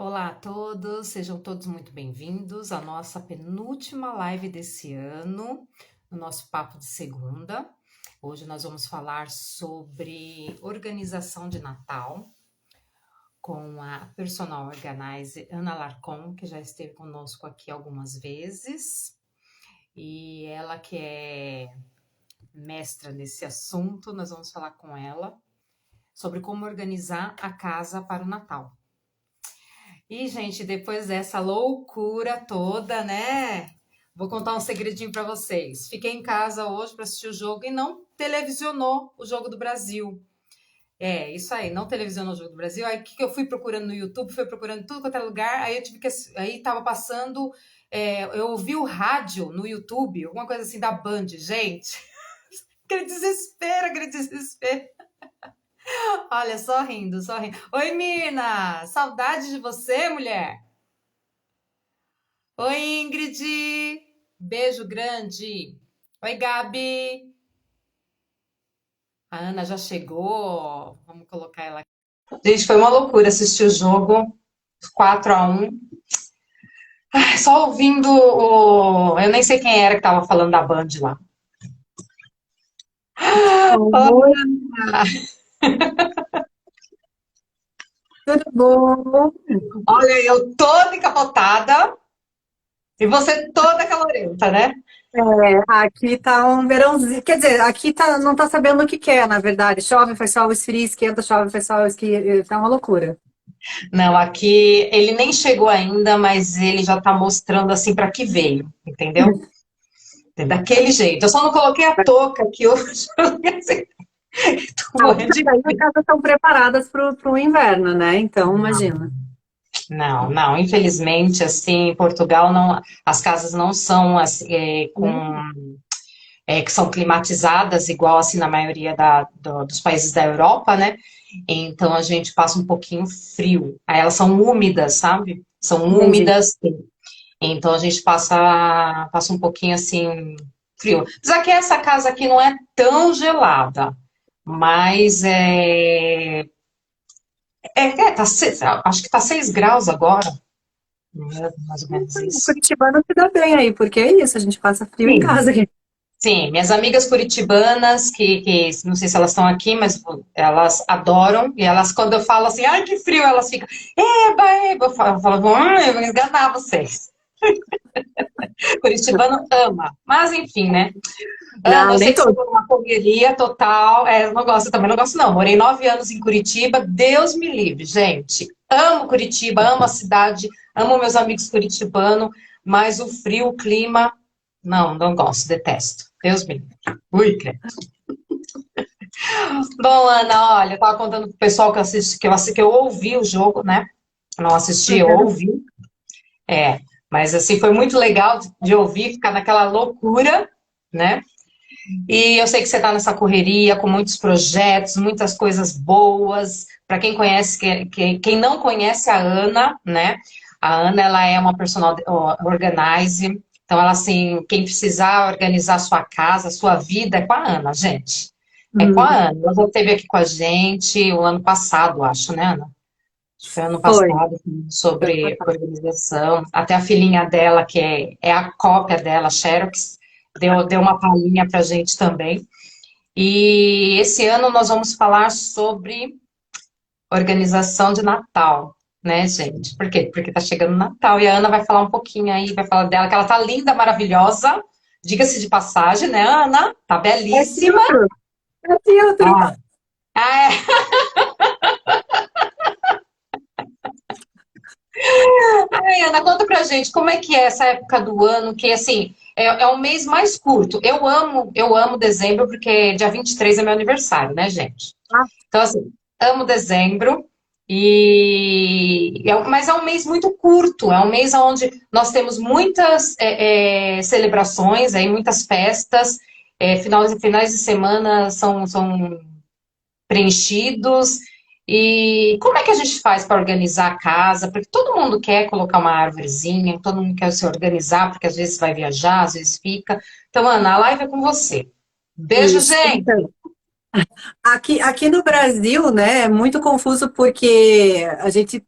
Olá a todos, sejam todos muito bem-vindos à nossa penúltima live desse ano, no nosso papo de segunda. Hoje nós vamos falar sobre organização de Natal com a personal organizer Ana Larcon, que já esteve conosco aqui algumas vezes, e ela que é mestra nesse assunto, nós vamos falar com ela sobre como organizar a casa para o Natal. E, gente, depois dessa loucura toda, né? Vou contar um segredinho para vocês. Fiquei em casa hoje para assistir o jogo e não televisionou o jogo do Brasil. É, isso aí, não televisionou o jogo do Brasil. Aí o que eu fui procurando no YouTube, fui procurando em tudo quanto é lugar. Aí eu tive que. Aí tava passando. Eu ouvi o rádio no YouTube, alguma coisa assim da Band, gente. Aquele desespero, aquele desespero. Olha, só rindo, só rindo. Oi, Mina! Saudade de você, mulher! Oi, Ingrid! Beijo grande! Oi, Gabi! A Ana já chegou. Vamos colocar ela aqui. Gente, foi uma loucura assistir o jogo 4-1. Só ouvindo o. Eu nem sei quem era que tava falando da Band lá. Oi, tudo bom? Olha, eu toda encapotada e você toda calorenta, né? Aqui tá um verãozinho, quer dizer, aqui tá, não tá sabendo o que quer, na verdade. Chove, faz sol, esfria, esquenta, chove, faz sol, esquenta, tá uma loucura. Não, aqui ele nem chegou ainda, mas ele já tá mostrando assim para que veio, entendeu? Daquele jeito. Eu só não coloquei a touca aqui hoje. Assim, tô Aqui morrendo de também as frio. casas estão preparadas pro inverno, né? Então, imagina. Não, não. Infelizmente, assim, em Portugal não, as casas não são assim, que são climatizadas igual assim na maioria dos países da Europa, né? Então a gente passa um pouquinho frio. Aí elas são úmidas, sabe? São Entendi. úmidas. Então a gente passa um pouquinho assim frio. Apesar que essa casa aqui não é tão gelada, mas acho que tá 6 graus agora, mais ou menos O isso. curitibano se dá bem aí, porque é isso, a gente passa frio em Sim, casa aqui. sim, minhas amigas curitibanas, que não sei se elas estão aqui, mas elas adoram, e elas, quando eu falo assim, ai, que frio, elas ficam, eba, eba, eu falo, eu vou enganar vocês. Curitibano ama, mas enfim, né? Ana, Não, eu sei nem que você todo. foi uma correria total. Eu não gosto, eu também não gosto, não. Morei 9 anos em Curitiba, Deus me livre, gente. Amo Curitiba, amo a cidade, amo meus amigos curitibanos, mas o frio, o clima, não gosto, detesto. Deus me livre. Ui, credo. Bom, Ana, olha, eu tava contando pro pessoal que eu assisti, que eu ouvi o jogo, né? Não assisti, eu Uhum. ouvi. É, mas assim, foi muito legal de ouvir, ficar naquela loucura, né? E eu sei que você está nessa correria com muitos projetos, muitas coisas boas. Para quem conhece, quem não conhece a Ana, né? A Ana, ela é uma personal organizer. Então, ela, assim, quem precisar organizar sua casa, sua vida, é com a Ana, gente. É com a Uhum. Ana. Ela já esteve aqui com a gente o ano passado, acho, né, Ana? Acho que foi ano Foi. passado, Foi ano sobre passado. organização. Até a filhinha dela, que é a cópia dela, Xerox, deu uma palhinha para a gente também. E esse ano nós vamos falar sobre organização de Natal, né, gente? Por quê? Porque tá chegando o Natal e a Ana vai falar um pouquinho aí, vai falar dela, que ela tá linda, maravilhosa. Diga-se de passagem, né, Ana? Tá É belíssima. filtro, é filtro. Ah, ah, é. Ai, Ana, conta pra gente como é que é essa época do ano, que assim, é o mês mais curto. Eu amo dezembro, porque dia 23 é meu aniversário, né, gente? Então, assim, amo dezembro, mas é um mês muito curto, é um mês onde nós temos muitas celebrações, aí, muitas festas, finais de semana são preenchidos. E como é que a gente faz para organizar a casa? Porque todo mundo quer colocar uma árvorezinha, todo mundo quer se organizar, porque às vezes vai viajar, às vezes fica. Então, Ana, a live é com você. Beijo, Isso. gente! Então, aqui no Brasil, né, é muito confuso porque a gente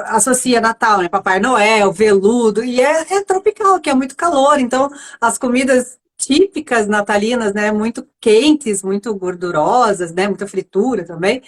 associa Natal, né? Papai Noel, veludo, e é tropical, que é muito calor, então as comidas típicas natalinas, né? Muito quentes, muito gordurosas, né? Muita fritura também,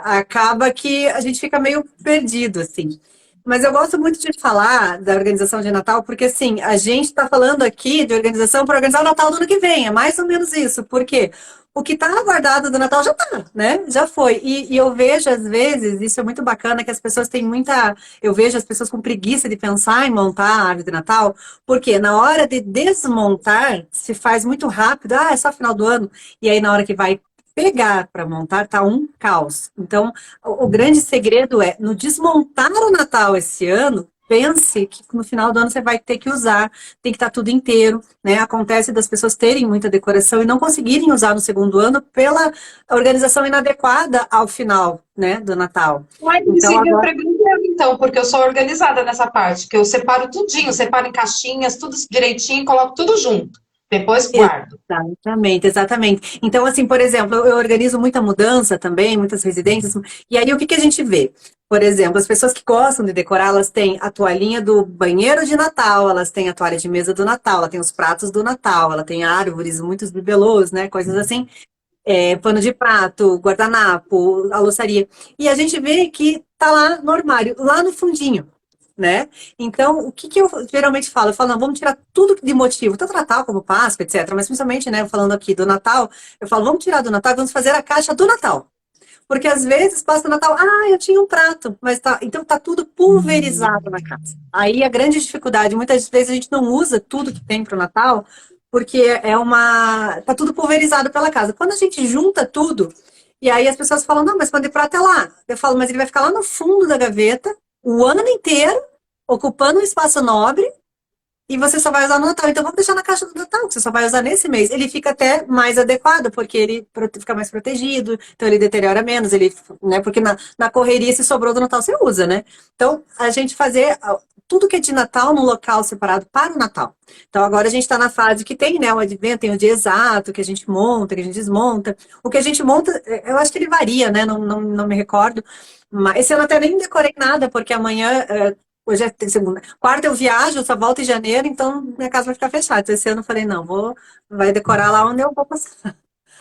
acaba que a gente fica meio perdido, assim. Mas eu gosto muito de falar da organização de Natal, porque assim, a gente está falando aqui de organização para organizar o Natal do ano que vem, é mais ou menos isso. Por quê? O que está aguardado do Natal já está, né? Já foi. E eu vejo, às vezes, isso é muito bacana, que as pessoas têm muita. Eu vejo as pessoas com preguiça de pensar em montar a árvore de Natal, porque na hora de desmontar, se faz muito rápido, é só final do ano, e aí na hora que vai pegar para montar, tá um caos. Então, o grande segredo é, no desmontar o Natal esse ano, pense que no final do ano você vai ter que usar, tem que estar tudo inteiro, né? Acontece das pessoas terem muita decoração e não conseguirem usar no segundo ano pela organização inadequada ao final, né, do Natal. Ai, Então, seguir agora. primeiro, então, porque eu sou organizada nessa parte, que eu separo tudinho, separo em caixinhas, tudo direitinho, coloco tudo junto. Depois guardo. Exatamente, exatamente. Então, assim, por exemplo, eu organizo muita mudança também, muitas residências, e aí o que que a gente vê? Por exemplo, as pessoas que gostam de decorar, elas têm a toalhinha do banheiro de Natal, elas têm a toalha de mesa do Natal, ela tem os pratos do Natal, ela tem árvores, muitos bibelôs, né, coisas assim, pano de prato, guardanapo, a louçaria. E a gente vê que tá lá no armário, lá no fundinho, né? Então, o que que eu geralmente falo? Eu falo, não, vamos tirar tudo de motivo, tanto Natal como Páscoa, etc. Mas principalmente, né, falando aqui do Natal, eu falo, vamos tirar do Natal e vamos fazer a caixa do Natal. Porque às vezes passa o Natal, eu tinha um prato, mas tá, então tá tudo pulverizado na casa. Aí a grande dificuldade, muitas vezes a gente não usa tudo que tem para o Natal, porque tá tudo pulverizado pela casa. Quando a gente junta tudo, e aí as pessoas falam, não, mas quando de prato é lá. Eu falo, mas ele vai ficar lá no fundo da gaveta, o ano inteiro, ocupando um espaço nobre, e você só vai usar no Natal. Então vamos deixar na caixa do Natal, que você só vai usar nesse mês. Ele fica até mais adequado, porque ele fica mais protegido, então ele deteriora menos, né? Porque na correria, se sobrou do Natal, você usa, né? Então, a gente fazer tudo que é de Natal num local separado para o Natal. Então, agora a gente está na fase que tem, né? O advento, tem o dia exato, que a gente monta, que a gente desmonta. O que a gente monta, eu acho que ele varia, né? Não me recordo. Mas esse ano até nem decorei nada, porque amanhã. Hoje é segunda. Quarta eu viajo, eu só volto em janeiro, então minha casa vai ficar fechada. Então, esse ano eu falei, não, vai decorar lá onde eu vou passar.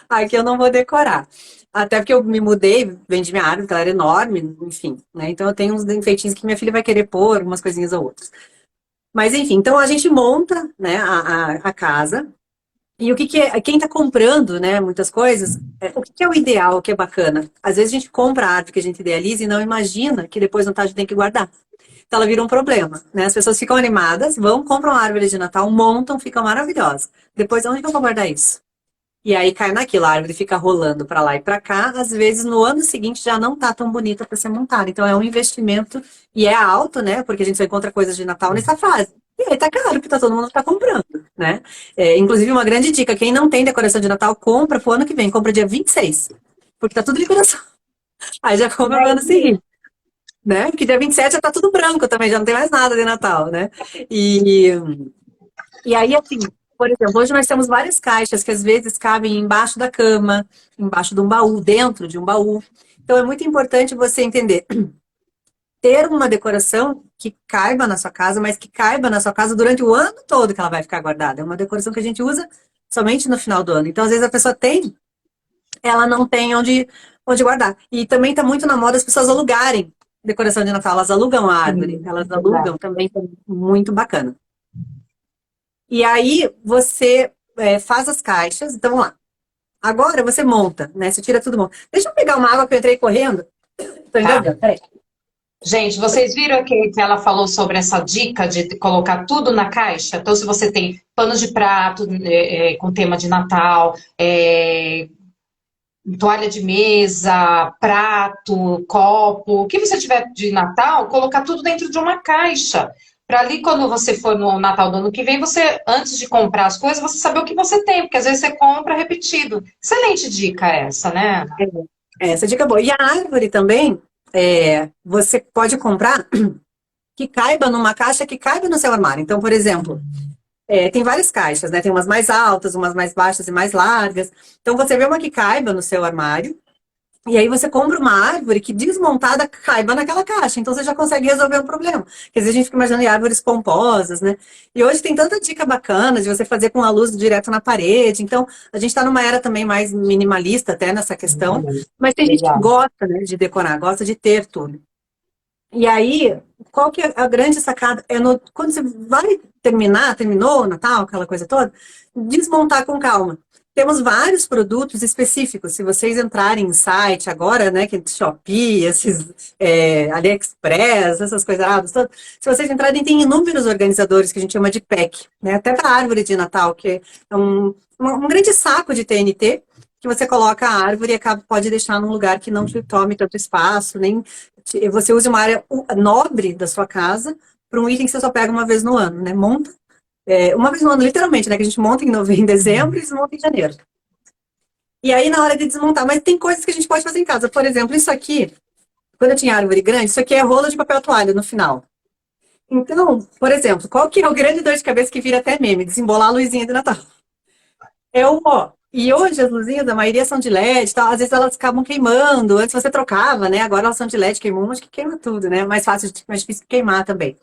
Aqui eu não vou decorar. Até porque eu me mudei, vendi minha árvore, que ela era enorme, enfim, né? Então eu tenho uns enfeitinhos que minha filha vai querer pôr, umas coisinhas ou outras. Mas enfim, então a gente monta, né, a casa. E o que que é, quem está comprando, né, muitas coisas, o que que é o ideal, o que é bacana? Às vezes a gente compra a árvore que a gente idealiza e não imagina que depois no Natal a gente tem que guardar. Então ela vira um problema, né? As pessoas ficam animadas, vão, compram uma árvore de Natal, montam, fica maravilhosa. Depois, onde que eu vou guardar isso? E aí cai naquilo, a árvore fica rolando para lá e para cá. Às vezes, no ano seguinte, já não tá tão bonita para ser montada. Então, é um investimento e é alto, né? Porque a gente só encontra coisas de Natal nessa fase. E aí tá caro, porque todo mundo tá comprando, né? Inclusive, uma grande dica, quem não tem decoração de Natal, compra pro ano que vem, compra dia 26, porque tá tudo decoração. Aí já compra pro ano seguinte, né? Porque dia 27 já tá tudo branco também, já não tem mais nada de Natal, né? E, e aí, assim, por exemplo, hoje nós temos várias caixas que às vezes cabem embaixo da cama, embaixo de um baú, dentro de um baú. Então é muito importante você entender, ter uma decoração que caiba na sua casa, mas que caiba na sua casa durante o ano todo que ela vai ficar guardada. É uma decoração que a gente usa somente no final do ano. Então, às vezes, a pessoa tem, ela não tem onde guardar. E também está muito na moda as pessoas alugarem decoração de Natal. Elas alugam a árvore, Sim, elas verdade. alugam também, tá muito bacana. E aí você faz as caixas. Então, vamos lá. Agora você monta, né? Você tira tudo. Deixa eu pegar uma água que eu entrei correndo. Tô Tá. engasgando, peraí. Gente, vocês viram que ela falou sobre essa dica de colocar tudo na caixa? Então, se você tem panos de prato com tema de Natal, toalha de mesa, prato, copo, o que você tiver de Natal, colocar tudo dentro de uma caixa. Para ali, quando você for no Natal do ano que vem, você, antes de comprar as coisas, você saber o que você tem, porque às vezes você compra repetido. Excelente dica essa, né? Essa dica é boa. E a árvore também, você pode comprar que caiba numa caixa que caiba no seu armário. Então, por exemplo, tem várias caixas, né? Tem umas mais altas, umas mais baixas e mais largas. Então, você vê uma que caiba no seu armário E aí você compra uma árvore que desmontada caiba naquela caixa, então você já consegue resolver o problema. Quer dizer, a gente fica imaginando árvores pomposas, né? E hoje tem tanta dica bacana de você fazer com a luz direto na parede. Então, a gente está numa era também mais minimalista até nessa questão, mas tem gente que Legal. gosta, né, de decorar, gosta de ter tudo. E aí, qual que é a grande sacada? É quando você vai terminou o Natal, aquela coisa toda, desmontar com calma. Temos vários produtos específicos. Se vocês entrarem em site agora, né, que é Shopee, AliExpress, essas coisas erradas todas, se vocês entrarem, tem inúmeros organizadores que a gente chama de pack, né, até para a árvore de Natal, que é um grande saco de TNT, que você coloca a árvore e pode deixar num lugar que não te tome tanto espaço, nem você use uma área nobre da sua casa para um item que você só pega uma vez no ano, né? Monta uma vez no ano, literalmente, né? Que a gente monta em dezembro e desmonta em janeiro. E aí, na hora de desmontar, mas tem coisas que a gente pode fazer em casa. Por exemplo, isso aqui, quando eu tinha árvore grande, isso aqui é rola de papel toalha no final. Então, por exemplo, qual que é o grande dor de cabeça que vira até meme? Desembolar a luzinha de Natal. É o ó. E hoje as luzinhas, a maioria são de LED, tal, às vezes elas acabam queimando. Antes você trocava, né? Agora elas são de LED, queimou, acho que queima tudo, né? Mais fácil, mais difícil de queimar também.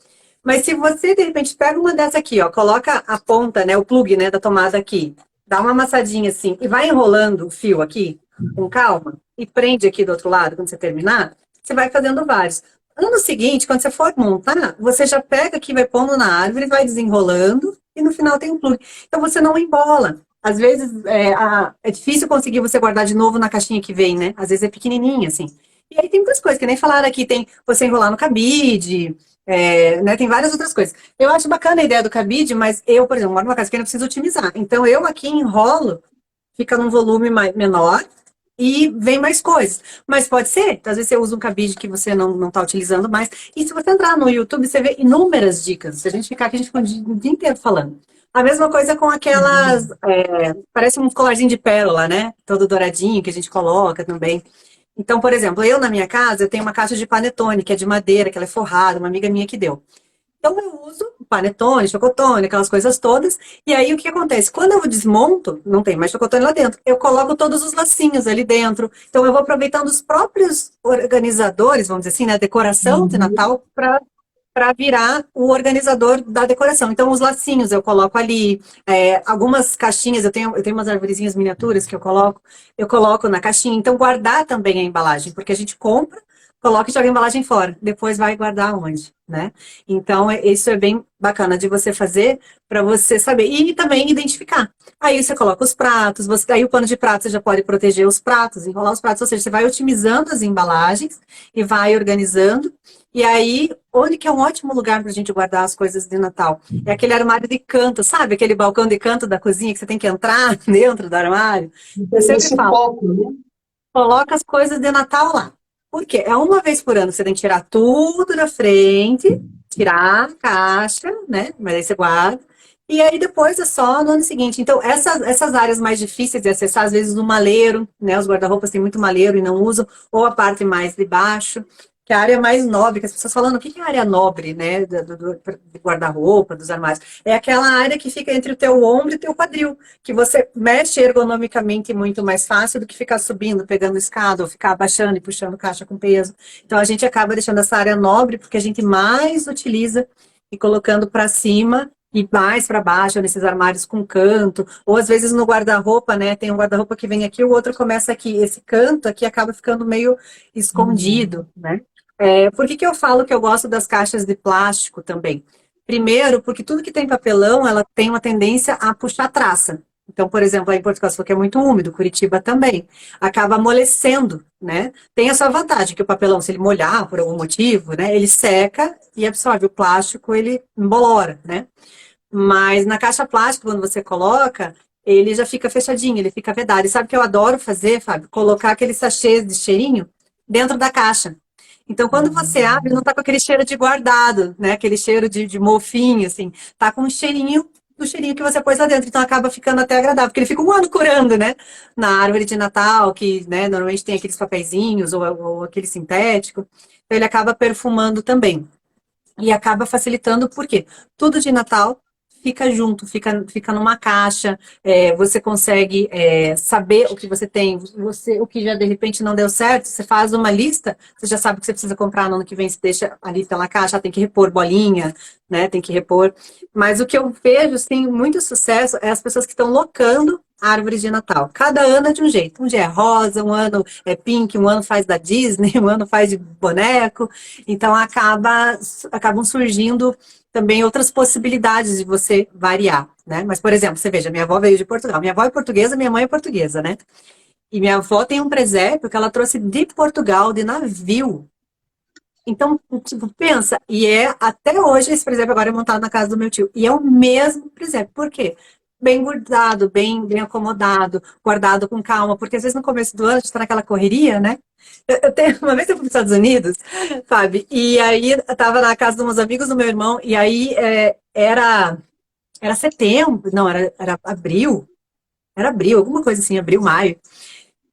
Mas se você, de repente, pega uma dessa aqui, ó, coloca a ponta, né, o plug, né, da tomada aqui, dá uma amassadinha assim e vai enrolando o fio aqui com calma e prende aqui do outro lado quando você terminar, você vai fazendo vários. Ano seguinte, quando você for montar, você já pega aqui, vai pondo na árvore, vai desenrolando e no final tem um plug. Então você não embola. Às vezes é difícil conseguir você guardar de novo na caixinha que vem, né? Às vezes é pequenininha, assim. E aí tem muitas coisas, que nem falaram aqui, tem você enrolar no cabide, né, tem várias outras coisas. Eu acho bacana a ideia do cabide, mas eu, por exemplo, moro numa casa que eu preciso otimizar. Então eu aqui enrolo, fica num volume menor e vem mais coisas. Mas pode ser, às vezes você usa um cabide que você não está utilizando mais. E se você entrar no YouTube, você vê inúmeras dicas. Se a gente ficar aqui, a gente fica o dia inteiro falando. A mesma coisa com aquelas, parece um colarzinho de pérola, né? Todo douradinho que a gente coloca também. Então, por exemplo, eu na minha casa, eu tenho uma caixa de panetone, que é de madeira, que ela é forrada, uma amiga minha que deu. Então eu uso panetone, chocotone, aquelas coisas todas. E aí o que acontece? Quando eu desmonto, não tem mais chocotone lá dentro, eu coloco todos os lacinhos ali dentro. Então eu vou aproveitando os próprios organizadores, vamos dizer assim, né, decoração de Natal para virar o organizador da decoração. Então, os lacinhos eu coloco ali, algumas caixinhas, eu tenho umas arvorezinhas miniaturas que eu coloco na caixinha. Então, guardar também a embalagem, porque a gente compra, coloca e joga a embalagem fora, depois vai guardar onde, né? Então, isso é bem bacana de você fazer para você saber. E também identificar. Aí você coloca os pratos, aí o pano de prato você já pode proteger os pratos, enrolar os pratos, ou seja, você vai otimizando as embalagens e vai organizando. E aí, onde que é um ótimo lugar para a gente guardar as coisas de Natal? É aquele armário de canto, sabe? Aquele balcão de canto da cozinha que você tem que entrar dentro do armário. Eu Tem sempre esse falo, foco, né? coloca as coisas de Natal lá. Por quê? É uma vez por ano que você tem que tirar tudo da frente, tirar a caixa, né? Mas aí você guarda. E aí depois é só no ano seguinte. Então, essas áreas mais difíceis de acessar, às vezes no maleiro, né? Os guarda-roupas têm muito maleiro e não usam, ou a parte mais de baixo, que é a área mais nobre, que as pessoas falando, o que é a área nobre, né? Do guarda-roupa, dos armários. É aquela área que fica entre o teu ombro e o teu quadril, que você mexe ergonomicamente muito mais fácil do que ficar subindo, pegando escada, ou ficar abaixando e puxando caixa com peso. Então, a gente acaba deixando essa área nobre, porque a gente mais utiliza e colocando para cima e mais para baixo, nesses armários com canto, ou às vezes no guarda-roupa, né? Tem um guarda-roupa que vem aqui, o outro começa aqui. Esse canto aqui acaba ficando meio escondido, né? Por que eu falo que eu gosto das caixas de plástico também? Primeiro, porque tudo que tem papelão, ela tem uma tendência a puxar traça. Então, por exemplo, aí em Portugal, se for que é muito úmido, Curitiba também, acaba amolecendo, né? Tem a sua vantagem, que o papelão, se ele molhar por algum motivo, né, ele seca e absorve. O plástico, ele embolora, né? Mas na caixa plástica, quando você coloca, ele já fica fechadinho, ele fica vedado. E sabe o que eu adoro fazer, Fábio? Colocar aqueles sachês de cheirinho dentro da caixa. Então, quando você abre, não tá com aquele cheiro de guardado, né? Aquele cheiro de mofinho, assim. Tá com um cheirinho do cheirinho que você pôs lá dentro. Então, acaba ficando até agradável, porque ele fica um ano curando, né? Na árvore de Natal, que, né, normalmente tem aqueles papeizinhos ou aquele sintético. Então, ele acaba perfumando também. E acaba facilitando, por quê? Tudo de Natal fica junto, fica numa caixa, você consegue saber o que você tem, o que já de repente não deu certo, você faz uma lista, você já sabe o que você precisa comprar no ano que vem, você deixa a lista na caixa, tem que repor bolinha, né? Tem que repor. Mas o que eu vejo, assim, muito sucesso é as pessoas que estão locando árvores de Natal. Cada ano é de um jeito. Um dia é rosa, um ano é pink, um ano faz da Disney, um ano faz de boneco. Então acabam surgindo também outras possibilidades de você variar, né? Mas, por exemplo, você veja, minha avó veio de Portugal. Minha avó é portuguesa, minha mãe é portuguesa, né? E minha avó tem um presépio que ela trouxe de Portugal, de navio. Então, tipo, pensa, e até hoje esse presépio agora é montado na casa do meu tio. E é o mesmo presépio. Por quê? Bem guardado, bem acomodado, guardado com calma, porque às vezes no começo do ano a gente tá naquela correria, né? Uma vez eu fui para os Estados Unidos, sabe? E aí eu tava na casa de uns amigos do meu irmão, e aí era setembro, não, era abril, alguma coisa assim, abril, maio.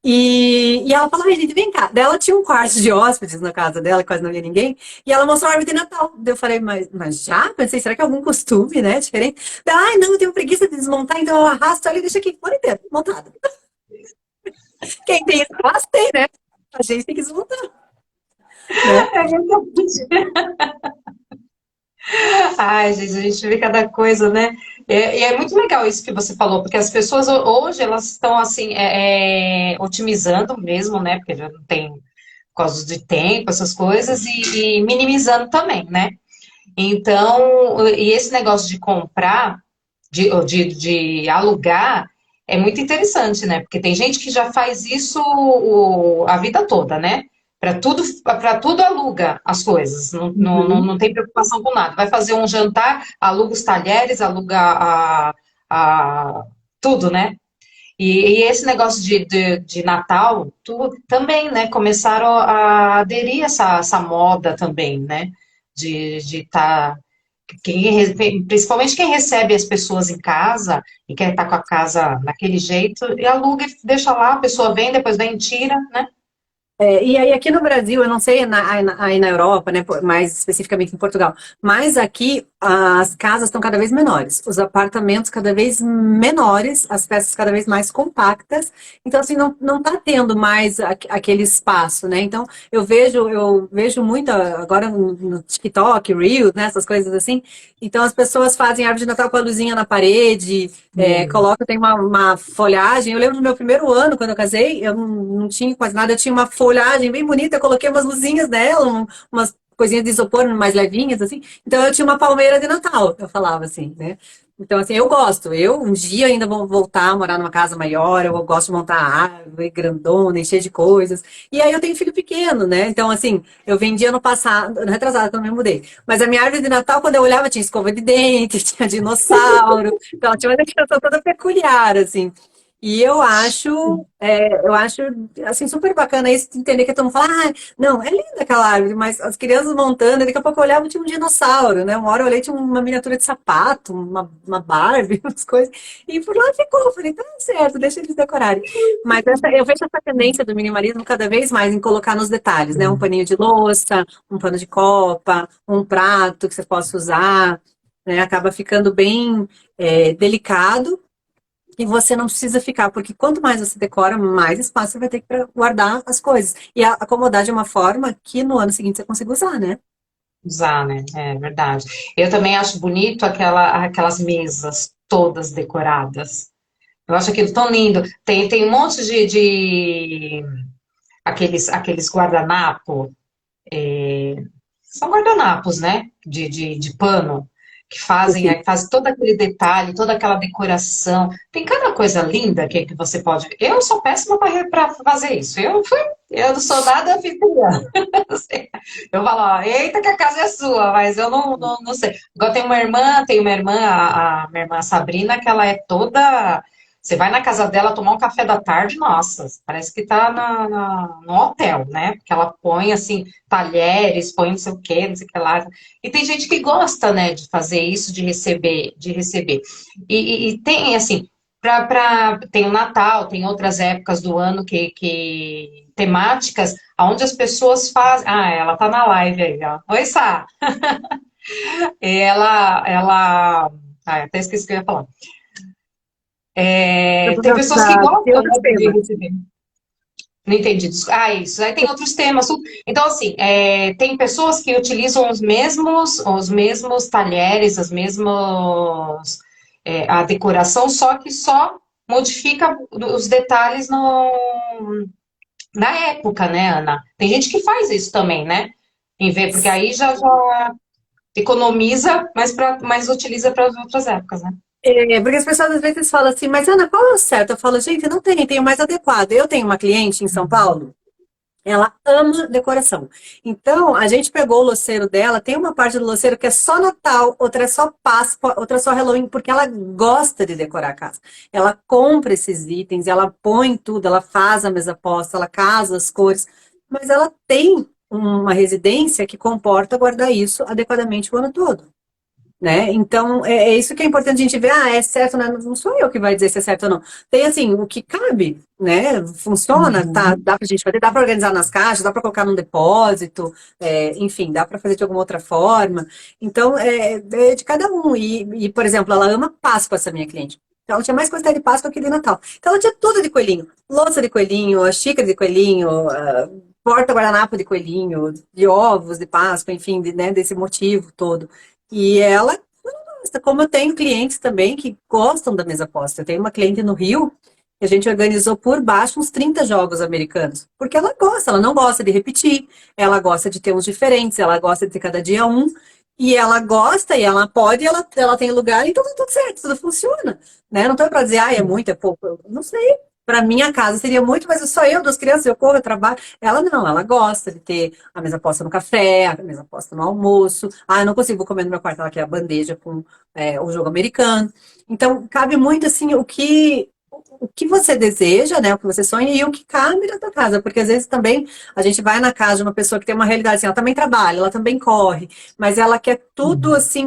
E ela falou, ai, gente, vem cá. Daí ela tinha um quarto de hóspedes na casa dela, quase não havia ninguém. E ela mostrou a árvore de Natal. Daí eu falei, mas já? Pensei, será que é algum costume, né? Diferente. Daí, ai, não, eu tenho preguiça de desmontar, então eu arrasto ela e deixo aqui por inteiro, montada. Quem tem espaço tem, né? A gente tem que desmontar, né? É verdade. Ai, gente, a gente vê cada coisa, né? E é muito legal isso que você falou, porque as pessoas hoje elas estão assim otimizando mesmo, né? Porque já não tem por causa de tempo, essas coisas, e minimizando também, né? Então, e esse negócio de comprar, de alugar, é muito interessante, né? Porque tem gente que já faz isso a vida toda, né? Para tudo aluga as coisas, Uhum. não tem preocupação com nada. Vai fazer um jantar, aluga os talheres, aluga a- tudo, né? E esse negócio de Natal, tudo, também, né? Começaram a aderir essa moda também, né? De estar. Principalmente quem recebe as pessoas em casa e quer estar com a casa daquele jeito, e aluga e deixa lá, a pessoa vem, depois vem e tira, né? E aí aqui no Brasil, eu não sei aí na Europa, né, mais especificamente em Portugal, mas aqui as casas estão cada vez menores, os apartamentos cada vez menores, as peças cada vez mais compactas, então assim, não tá tendo mais aquele espaço, né, então eu vejo muito agora no TikTok, Reels, né, essas coisas assim, então as pessoas fazem árvore de Natal com a luzinha na parede, coloca, tem uma folhagem. Eu lembro do meu primeiro ano, quando eu casei, eu não tinha quase nada, eu tinha uma folhagem bem bonita, eu coloquei umas luzinhas nela, umas coisinhas de isopor mais levinhas, assim. Então eu tinha uma palmeira de Natal, eu falava assim, né? Então, assim, eu gosto. Eu um dia ainda vou voltar a morar numa casa maior, eu gosto de montar árvore grandona, encher de coisas. E aí eu tenho filho pequeno, né? Então, assim, eu vendi ano passado, ano retrasado, quando eu me mudei. Mas a minha árvore de Natal, quando eu olhava, tinha escova de dente, tinha dinossauro. Então, ela tinha uma decoração toda peculiar, assim. E eu acho, assim, super bacana isso de entender que todo mundo fala, ah, não, é linda aquela árvore, mas as crianças montando, daqui a pouco eu olhava, tinha um dinossauro, né? Uma hora eu olhei, tinha uma miniatura de sapato, uma Barbie, umas coisas, e por lá ficou, eu falei, tá certo, deixa eles decorarem. Mas eu vejo essa tendência do minimalismo cada vez mais em colocar nos detalhes, né? Um paninho de louça, um pano de copa, um prato que você possa usar, né? Acaba ficando bem delicado, e você não precisa ficar, porque quanto mais você decora, mais espaço você vai ter para guardar as coisas. E acomodar de uma forma que no ano seguinte você consiga usar, né? Usar, né? É verdade. Eu também acho bonito aquelas mesas todas decoradas. Eu acho aquilo tão lindo. Tem um monte de aqueles guardanapo. São guardanapos, né? De pano, que fazem, Enfim. aí faz todo aquele detalhe, toda aquela decoração. Tem cada coisa linda que você pode. Eu sou péssima para fazer isso. Eu não sou nada anfitriã. Eu falo, ó, eita, que a casa é sua, mas eu não sei. Igual tem uma irmã, a minha irmã Sabrina, que ela é toda. Você vai na casa dela tomar um café da tarde, nossa, parece que tá no hotel, né? Porque ela põe assim, talheres, põe não sei o quê, não sei o que lá. E tem gente que gosta, né, de fazer isso, de receber. E tem, assim, tem o Natal, tem outras épocas do ano que temáticas, onde as pessoas fazem. Ah, ela tá na live aí, ó. Oi, Sá. Ela até esqueci o que eu ia falar. Eu Tem pessoas que tem gostam, outros né, de temas. receber. Não entendi. Isso. Aí tem outros temas. Então, assim, tem pessoas que utilizam os mesmos talheres, a decoração, só que só modifica os detalhes na época, né, Ana? Tem gente que faz isso também, né? Porque aí já economiza, mas utiliza para as outras épocas, né? Porque as pessoas às vezes falam assim, mas Ana, qual é o certo? Eu falo, gente, não tem, tem o mais adequado. Eu tenho uma cliente em São Paulo, ela ama decoração. Então, a gente pegou o loceiro dela, tem uma parte do loceiro que é só Natal, outra é só Páscoa, outra é só Halloween, porque ela gosta de decorar a casa. Ela compra esses itens, ela põe tudo, ela faz a mesa posta, ela casa as cores, mas ela tem uma residência que comporta guardar isso adequadamente o ano todo. Né? Então, é isso que é importante a gente ver, é certo, né? Não sou eu que vai dizer se é certo ou não. Tem, assim, o que cabe, né? Funciona, tá, Uhum. dá pra gente fazer, dá pra organizar nas caixas, dá pra colocar num depósito, enfim, dá pra fazer de alguma outra forma. Então, é de cada um. Por exemplo, ela ama Páscoa, essa minha cliente. Então, ela tinha mais coisa de Páscoa que de Natal. Então, ela tinha tudo de coelhinho. Louça de coelhinho, a xícara de coelhinho, porta-guardanapo de coelhinho, de ovos de Páscoa, enfim, né, desse motivo todo. E ela gosta, como eu tenho clientes também que gostam da mesa posta. Eu tenho uma cliente no Rio que a gente organizou por baixo uns 30 jogos americanos. Porque ela gosta, ela não gosta de repetir, ela gosta de ter uns diferentes, ela gosta de ter cada dia um. E ela gosta, e ela pode, e ela tem lugar, então tá tudo certo, tudo funciona. Né? Não tô para dizer, é muito, é pouco. Eu não sei. Para minha casa seria muito, mas sou eu, duas crianças, eu corro, eu trabalho. Ela não, ela gosta de ter a mesa posta no café, a mesa posta no almoço. Eu não consigo comer no meu quarto, ela quer a bandeja com o jogo americano. Então, cabe muito assim o que você deseja, né? O que você sonha e o que cabe na tua casa. Porque às vezes também a gente vai na casa de uma pessoa que tem uma realidade assim, ela também trabalha, ela também corre, mas ela quer tudo Uhum. assim,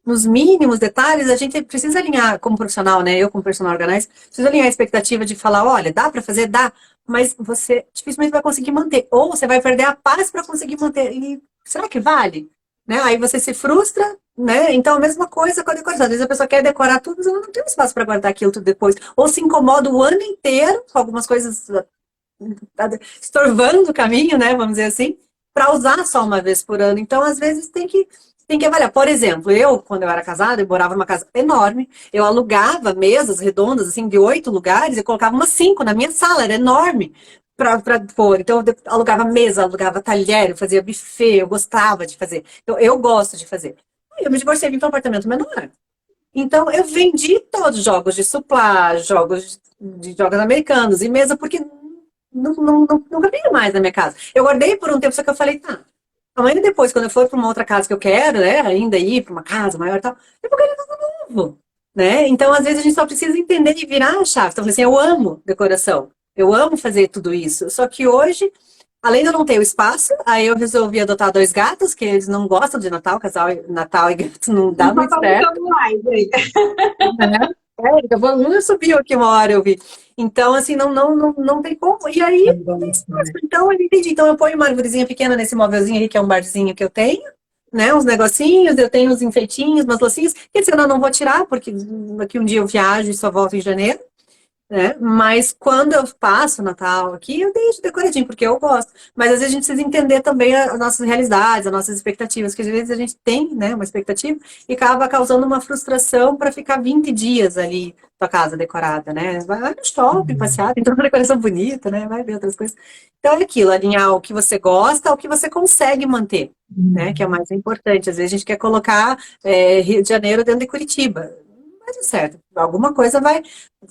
nos mínimos detalhes, a gente precisa alinhar como profissional, né? Eu como personal organizer, precisa alinhar a expectativa de falar, olha, dá para fazer? Dá, mas você dificilmente vai conseguir manter. Ou você vai perder a paz para conseguir manter. E será que vale? Né? Aí você se frustra, né? Então a mesma coisa com a decoração. Às vezes a pessoa quer decorar tudo, mas ela não tem espaço para guardar aquilo tudo depois. Ou se incomoda o ano inteiro com algumas coisas estorvando o caminho, né? Vamos dizer assim, para usar só uma vez por ano. Então, às vezes, tem que avaliar. Por exemplo, quando eu era casada, eu morava numa casa enorme, eu alugava mesas redondas, assim, de 8 lugares, eu colocava umas 5 na minha sala, era enorme. Para pôr. Então, eu alugava mesa, alugava talher, eu fazia buffet, eu gostava de fazer. Então, eu gosto de fazer. Aí eu me divorciei, vim para um apartamento menor. Então, eu vendi todos os jogos de suplá, jogos de jogos americanos e mesa, porque não cabia mais na minha casa. Eu guardei por um tempo, só que eu falei, tá. Amanhã depois, quando eu for para uma outra casa que eu quero, né, ainda ir para uma casa maior e tal, eu vou querer tudo novo, né? Então, às vezes, a gente só precisa entender e virar a chave. Então, eu falei assim, eu amo decoração, eu amo fazer tudo isso. Só que hoje, além de eu não ter o espaço, aí eu resolvi adotar 2 gatos, que eles não gostam de Natal, Natal e gato não dá Não muito tá certo. faltando mais aí. Um subiu aqui uma hora, eu vi. Então, assim, não tem como. E aí, não tem espaço. Então, eu entendi. Então, eu ponho uma arvorezinha pequena nesse móvelzinho aqui, que é um barzinho que eu tenho, né? Uns negocinhos, eu tenho uns enfeitinhos, umas loucinhas. Que esse ano eu não vou tirar, porque daqui um dia eu viajo e só volto em janeiro, né? Mas quando eu passo o Natal aqui, eu deixo decoradinho, porque eu gosto. Mas às vezes a gente precisa entender também as nossas realidades, as nossas expectativas, que às vezes a gente tem, né, uma expectativa e acaba causando uma frustração para ficar 20 dias ali tua casa decorada, né? Vai no shopping, passear, tem toda uma decoração bonita, né? Vai ver outras coisas. Então é aquilo, alinhar o que você gosta ao que você consegue manter. Né, que é o mais importante. Às vezes a gente quer colocar Rio de Janeiro dentro de Curitiba. Não vai dar certo. Alguma coisa vai,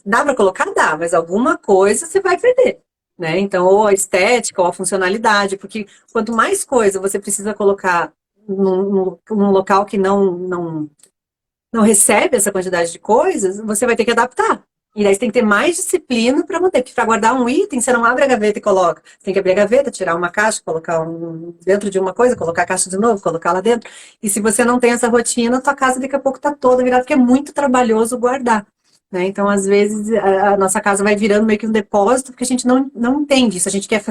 dá para colocar? Dá, mas alguma coisa você vai perder. Né? Então, ou a estética, ou a funcionalidade, porque quanto mais coisa você precisa colocar num local que não recebe essa quantidade de coisas, você vai ter que adaptar. E daí você tem que ter mais disciplina para manter, porque para guardar um item, você não abre a gaveta e coloca. Você tem que abrir a gaveta, tirar uma caixa, colocar dentro de uma coisa, colocar a caixa de novo, colocar lá dentro. E se você não tem essa rotina, tua casa daqui a pouco tá toda virada, porque é muito trabalhoso guardar. né? Então, às vezes, a nossa casa vai virando meio que um depósito, porque a gente não entende isso. A gente quer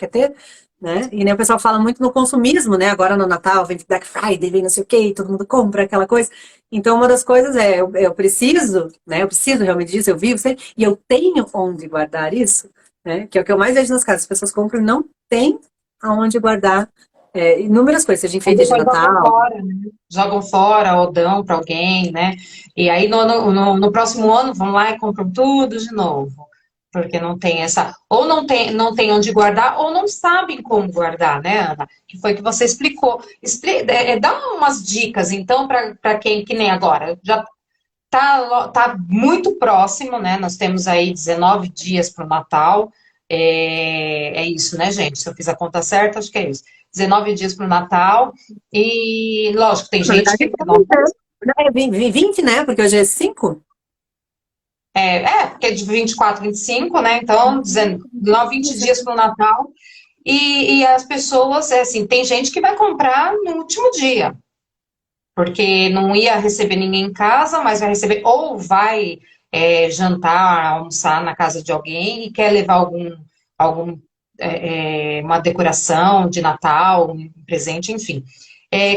ter, né? E nem o pessoal fala muito no consumismo, né? Agora no Natal, vem Black Friday, vem não sei o quê, todo mundo compra aquela coisa. Então, uma das coisas é, eu preciso, né? Eu preciso realmente disso, eu vivo, sei, e eu tenho onde guardar isso, né? Que é o que eu mais vejo nas casas. As pessoas compram e não têm aonde guardar inúmeras coisas, seja Ou enfeite de depois jogam Natal. fora, né? Jogam fora ou dão para alguém, né? E aí no próximo ano vão lá e compram tudo de novo. Porque não tem essa. Ou não tem onde guardar, ou não sabem como guardar, né, Ana? Que foi que você explicou. Dá umas dicas, então, para quem, que nem agora, já tá muito próximo, né? Nós temos aí 19 dias para o Natal. É isso, né, gente? Se eu fiz a conta certa, acho que é isso. 19 dias para o Natal. E, lógico, tem Na gente verdade, que então, não. né, 20, né? Porque hoje é 5. Porque é de 24, 25, né? Então, 19, 20 dias para o Natal. E as pessoas, assim, tem gente que vai comprar no último dia, porque não ia receber ninguém em casa, mas vai receber, ou vai jantar, almoçar na casa de alguém e quer levar uma decoração de Natal, um presente, enfim.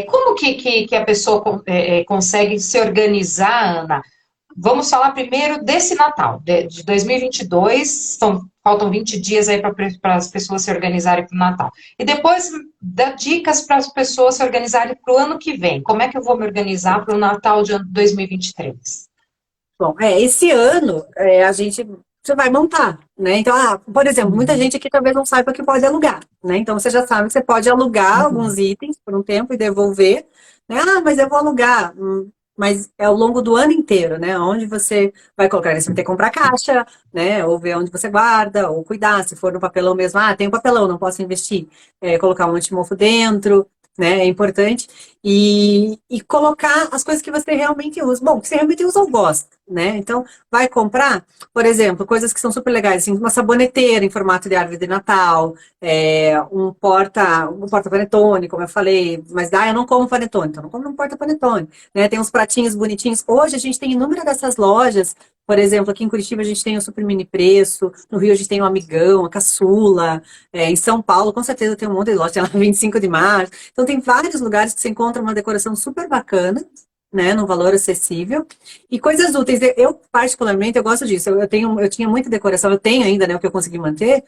Como que a pessoa consegue se organizar, Ana? Vamos falar primeiro desse Natal, de 2022, faltam 20 dias aí para as pessoas se organizarem para o Natal. E depois dá dicas para as pessoas se organizarem para o ano que vem. Como é que eu vou me organizar para o Natal de 2023? Bom, esse ano a gente você vai montar, né? Então, por exemplo, muita Uhum, gente aqui talvez não saiba que pode alugar, né? Então você já sabe que você pode alugar alguns uhum. itens por um tempo e devolver, né? Ah, mas eu vou alugar. Mas é ao longo do ano inteiro, né? Onde você vai colocar, você vai ter que comprar caixa, né? Ou ver onde você guarda, ou cuidar, se for no papelão mesmo, tem um papelão, não posso investir. Colocar um antimofo dentro, né? É importante. E colocar as coisas que você realmente usa. Bom, que você realmente usa ou gosta, né? Então, vai comprar, por exemplo, coisas que são super legais, assim, uma saboneteira em formato de árvore de Natal, um porta panetone, como eu falei, mas eu não como panetone, então não como um porta panetone, né? Tem uns pratinhos bonitinhos. Hoje a gente tem inúmeras dessas lojas, por exemplo, aqui em Curitiba a gente tem o Super Mini Preço, no Rio a gente tem o Amigão, a Caçula, em São Paulo com certeza tem um monte de loja, tem lá 25 de março. Então tem vários lugares que você encontra uma decoração super bacana, né, num valor acessível. E coisas úteis, eu particularmente, eu gosto disso. Eu tinha muita decoração, eu tenho ainda, né, o que eu consegui manter,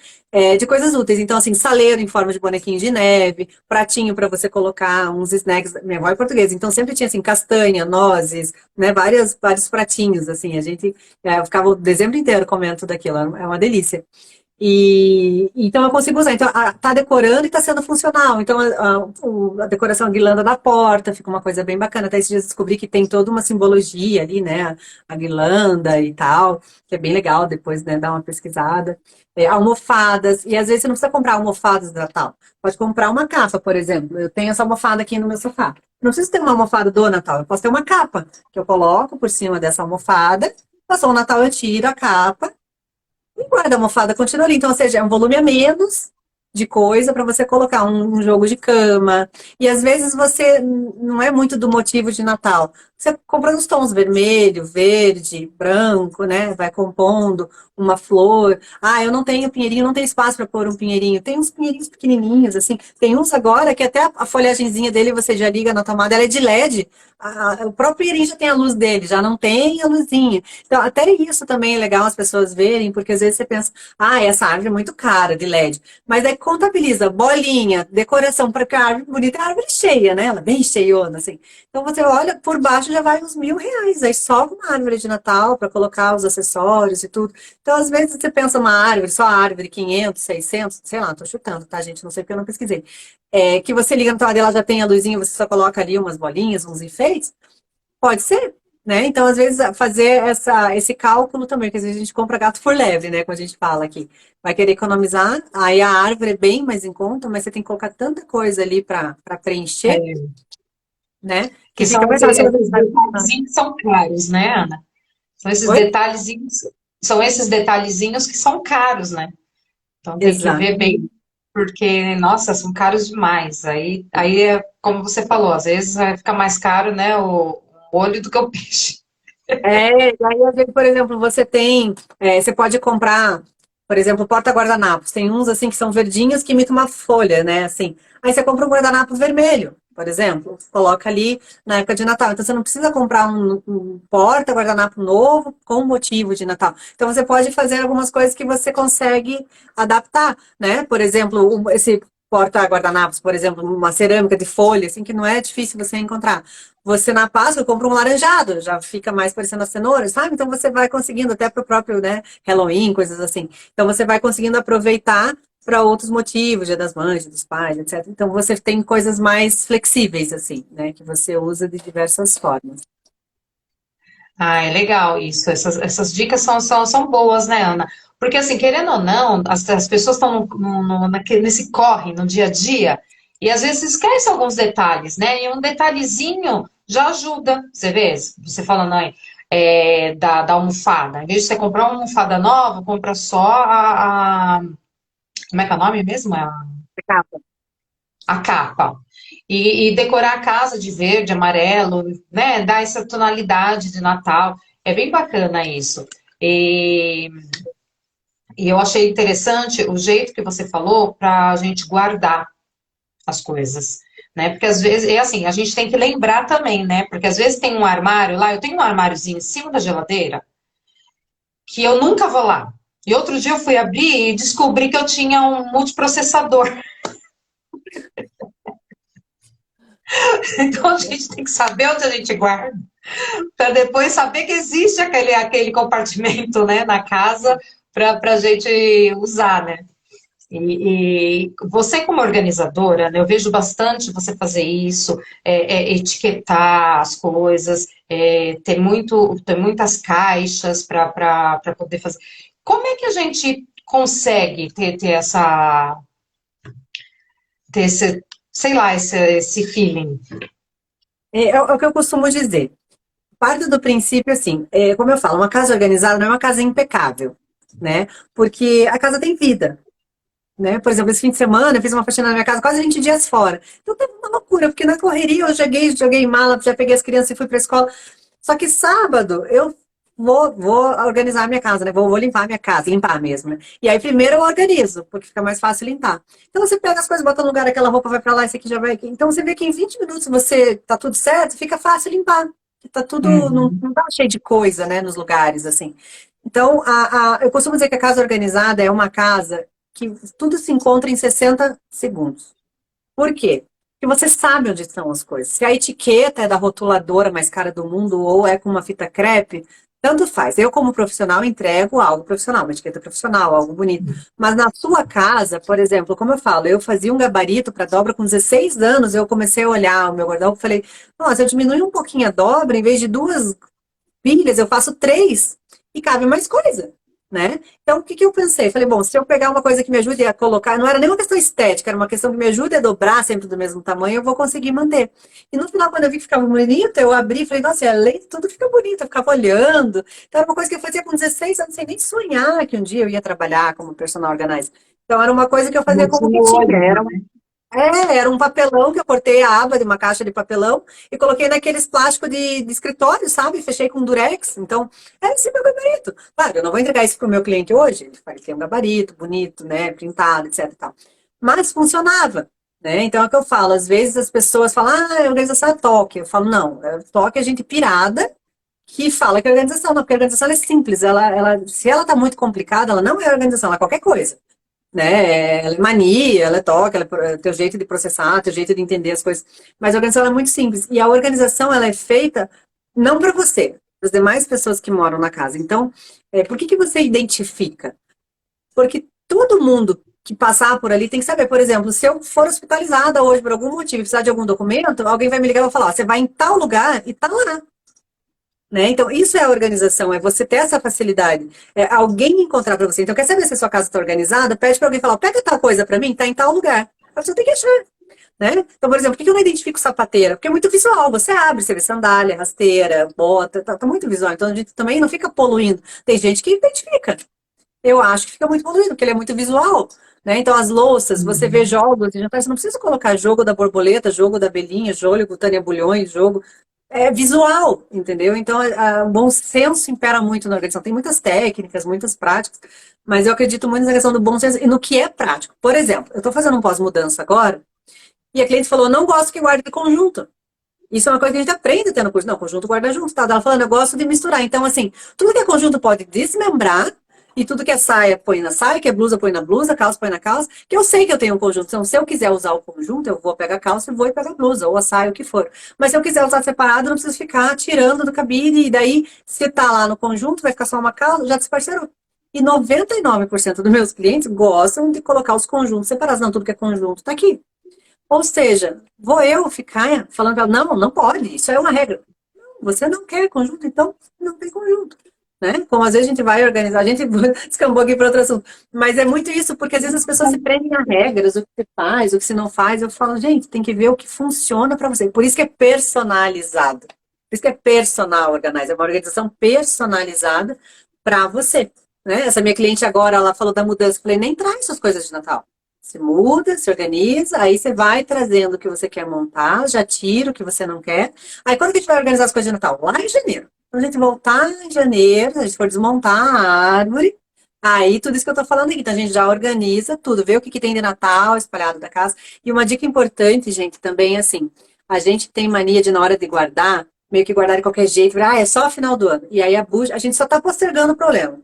de coisas úteis. Então, assim, saleiro em forma de bonequinho de neve, pratinho para você colocar uns snacks, minha avó é portuguesa, então sempre tinha, assim, castanha, nozes, né, vários pratinhos, assim, eu ficava o dezembro inteiro comendo tudo aquilo, é uma delícia. E então eu consigo usar. Então, tá decorando e tá sendo funcional. Então, a decoração, a guirlanda da porta, fica uma coisa bem bacana. Até esses dias eu descobri que tem toda uma simbologia ali, né? A guirlanda e tal, que é bem legal depois, né? Dar uma pesquisada. Almofadas, e às vezes você não precisa comprar almofadas de Natal. Pode comprar uma capa, por exemplo. Eu tenho essa almofada aqui no meu sofá. Não preciso ter uma almofada do Natal, eu posso ter uma capa que eu coloco por cima dessa almofada. Passou o Natal, eu tiro a capa e guarda-almofada continua ali. Então, ou seja, é um volume a menos de coisa para você colocar um jogo de cama. E às vezes você não é muito do motivo de Natal. Você compra nos tons vermelho, verde, branco, né? Vai compondo uma flor. Eu não tenho pinheirinho, não tenho espaço para pôr um pinheirinho. Tem uns pinheirinhos pequenininhos, assim. Tem uns agora que até a folhagenzinha dele você já liga na tomada, ela é de LED. O próprio pinheirinho já tem a luz dele, já não tem a luzinha. Então, até isso também é legal as pessoas verem, porque às vezes você pensa, essa árvore é muito cara de LED. Mas aí contabiliza bolinha, decoração, para que a árvore bonita é a árvore cheia, né? Ela é bem cheiona, assim. Então você olha, por baixo já vai uns R$ 1.000. Aí só uma árvore de Natal para colocar os acessórios e tudo. Então, às vezes você pensa uma árvore, só a árvore, 500, 600, sei lá, tô chutando, tá, gente? Não sei porque eu não pesquisei. Que você liga na tomada, ela já tem a luzinha, você só coloca ali umas bolinhas, uns enfeites. Pode ser, né? Então, às vezes, fazer esse cálculo também, que às vezes a gente compra gato por leve, né? Como a gente fala aqui. Vai querer economizar, aí a árvore é bem mais em conta, mas você tem que colocar tanta coisa ali para preencher, É, né? que Que fica são mais fácil. esses detalhezinhos que são caros, né, Ana? São esses Oi? detalhezinhos, são esses detalhezinhos que são caros, né? Então tem que Exato. ver bem, porque, nossa, são caros demais. Aí é como você falou, às vezes vai ficar mais caro, né, o olho do que o peixe. E aí, às vezes, por exemplo, você pode comprar, por exemplo, porta-guardanapos. Tem uns, assim, que são verdinhos que imitam uma folha, né, assim. Aí você compra um guardanapo vermelho, por exemplo, coloca ali na época de Natal. Então, você não precisa comprar um porta-guardanapo novo com motivo de Natal. Então, você pode fazer algumas coisas que você consegue adaptar, né? Por exemplo, esse porta-guardanapos, por exemplo, uma cerâmica de folha, assim, que não é difícil você encontrar. Você na Páscoa compra um laranjado, já fica mais parecendo a cenoura, sabe? Então você vai conseguindo até para o próprio, né, Halloween, coisas assim. Então você vai conseguindo aproveitar para outros motivos, Dia das Mães, Dia dos Pais, etc. Então você tem coisas mais flexíveis assim, né, que você usa de diversas formas. Ah, é legal isso. Essas dicas são boas, né, Ana? Porque, assim, querendo ou não, as pessoas estão nesse corre no dia a dia e às vezes esquece alguns detalhes, né? E um detalhezinho já ajuda. Você vê, você falando aí, da almofada. Em vez de você comprar uma almofada nova, compra só como é que é o nome mesmo? A capa. E decorar a casa de verde, amarelo, né? Dar essa tonalidade de Natal. É bem bacana isso. E, e eu achei interessante o jeito que você falou para a gente guardar as coisas. Né? Porque às vezes, é assim, a gente tem que lembrar também, né? Porque às vezes tem um armário lá, eu tenho um armáriozinho em cima da geladeira, que eu nunca vou lá. E outro dia eu fui abrir e descobri que eu tinha um multiprocessador. Então a gente tem que saber onde a gente guarda para depois saber que existe aquele compartimento, né, na casa para a gente usar, né? E você como organizadora, né, eu vejo bastante você fazer isso, etiquetar as coisas, ter muitas caixas para poder fazer. Como é que a gente consegue ter esse, sei lá, esse feeling? É o que eu costumo dizer. Parte do princípio, assim, como eu falo, uma casa organizada não é uma casa impecável, né? Porque a casa tem vida. Né? Por exemplo, esse fim de semana eu fiz uma faxina na minha casa quase 20 dias fora. Então teve uma loucura, porque na correria eu joguei mala, já peguei as crianças e fui para a escola. Só que sábado eu vou organizar a minha casa, né? Vou limpar a minha casa, limpar mesmo, né? E aí primeiro eu organizo, porque fica mais fácil limpar. Então você pega as coisas, bota no lugar, aquela roupa vai para lá, esse aqui já vai aqui. Então você vê que em 20 minutos você tá tudo certo, fica fácil limpar. Tá tudo, não tá cheio de coisa, né, nos lugares, assim. Então, eu costumo dizer que a casa organizada é uma casa que tudo se encontra em 60 segundos. Por quê? Porque você sabe onde estão as coisas. Se a etiqueta é da rotuladora mais cara do mundo ou é com uma fita crepe, tanto faz. Eu, como profissional, entrego algo profissional, uma etiqueta profissional, algo bonito. Mas na sua casa, por exemplo, como eu falo, eu fazia um gabarito para dobra com 16 anos, eu comecei a olhar o meu guarda-roupa e falei, nossa, eu diminui um pouquinho a dobra, em vez de duas pilhas, eu faço três e cabe mais coisa, né? Então, o que que eu pensei? Falei, bom, se eu pegar uma coisa que me ajude a colocar, não era nem uma questão estética, era uma questão que me ajude a dobrar sempre do mesmo tamanho, eu vou conseguir manter. E no final, quando eu vi que ficava bonito, eu abri e falei, nossa, além de tudo fica bonito, eu ficava olhando. Então, era uma coisa que eu fazia com 16 anos, sem nem sonhar que um dia eu ia trabalhar como personal organizer. Então, era uma coisa que eu fazia como que tinha, era um papelão que eu cortei a aba de uma caixa de papelão e coloquei naqueles plásticos de escritório, sabe? Fechei com durex. Então, é esse meu gabarito. Claro, eu não vou entregar isso para o meu cliente hoje. Ele vai ter um gabarito bonito, né? Printado, etc e tal. Mas funcionava, né? Então, é o que eu falo. Às vezes as pessoas falam, a organização é toque. Eu falo, não, toque é gente pirada que fala que é organização. Não, porque a organização é simples. Se ela está muito complicada, ela não é organização, ela é qualquer coisa, né? Ela é mania, ela é toque, ela é teu jeito de processar, teu jeito de entender as coisas. Mas a organização é muito simples. E a organização, ela é feita não para você, para as demais pessoas que moram na casa. Então, por que que você identifica? Porque todo mundo que passar por ali tem que saber, por exemplo, se eu for hospitalizada hoje por algum motivo e precisar de algum documento, alguém vai me ligar e vai falar, ó, você vai em tal lugar e tá lá. Né? Então, isso é a organização, é você ter essa facilidade. É alguém encontrar para você. Então, quer saber se a sua casa está organizada? Pede para alguém falar, pega tal coisa para mim, está em tal lugar. Você tem que achar. Né? Então, por exemplo, por que eu não identifico sapateira? Porque é muito visual. Você abre, você vê sandália, rasteira, bota, tá muito visual. Então, a gente também não fica poluindo. Tem gente que identifica. Eu acho que fica muito poluído, porque ele é muito visual. Né? Então, as louças, você vê jogos de jantar, você não precisa colocar jogo da borboleta, jogo da abelhinha, jogo Tânia Bulhões, jogo. é visual, entendeu? Então, o bom senso impera muito na organização. Tem muitas técnicas, muitas práticas, mas eu acredito muito na questão do bom senso e no que é prático. Por exemplo, eu estou fazendo um pós-mudança agora, e a cliente falou, não gosto que guarde conjunto. Isso é uma coisa que a gente aprende tendo curso. Não, conjunto guarda junto, tá? Ela falando, eu gosto de misturar. Então, assim, tudo que é conjunto pode desmembrar, e tudo que é saia, põe na saia, que é blusa, põe na blusa, calça, põe na calça, que eu sei que eu tenho um conjunto. Então, se eu quiser usar o conjunto, eu vou pegar a calça e vou pegar a blusa, ou a saia, o que for. Mas se eu quiser usar separado, não preciso ficar tirando do cabide, e daí, se tá lá no conjunto, vai ficar só uma calça, já desparcerou. E 99% dos meus clientes gostam de colocar os conjuntos separados. Não, tudo que é conjunto tá aqui. Ou seja, vou eu ficar falando para ela, não, não pode, isso é uma regra. Não, você não quer conjunto, então não tem conjunto. Né? Como às vezes a gente vai organizar, a gente descambou aqui para outro assunto, mas é muito isso, porque às vezes as pessoas se prendem a regras, o que você faz, o que você não faz, eu falo, gente, tem que ver o que funciona para você, por isso que é personalizado, por isso que é personal organize, é uma organização personalizada para você, né? Essa minha cliente agora, ela falou da mudança, eu falei, nem traz suas coisas de Natal, se muda, se organiza, aí você vai trazendo o que você quer montar, já tira o que você não quer, aí quando que a gente vai organizar as coisas de Natal? Lá em janeiro. Quando a gente voltar em janeiro, a gente for desmontar a árvore, aí tudo isso que eu tô falando aqui, então a gente já organiza tudo, vê o que, que tem de Natal espalhado da casa. E uma dica importante, gente, também é assim, a gente tem mania de na hora de guardar, meio que guardar de qualquer jeito, é só final do ano. E aí a gente só tá postergando o problema,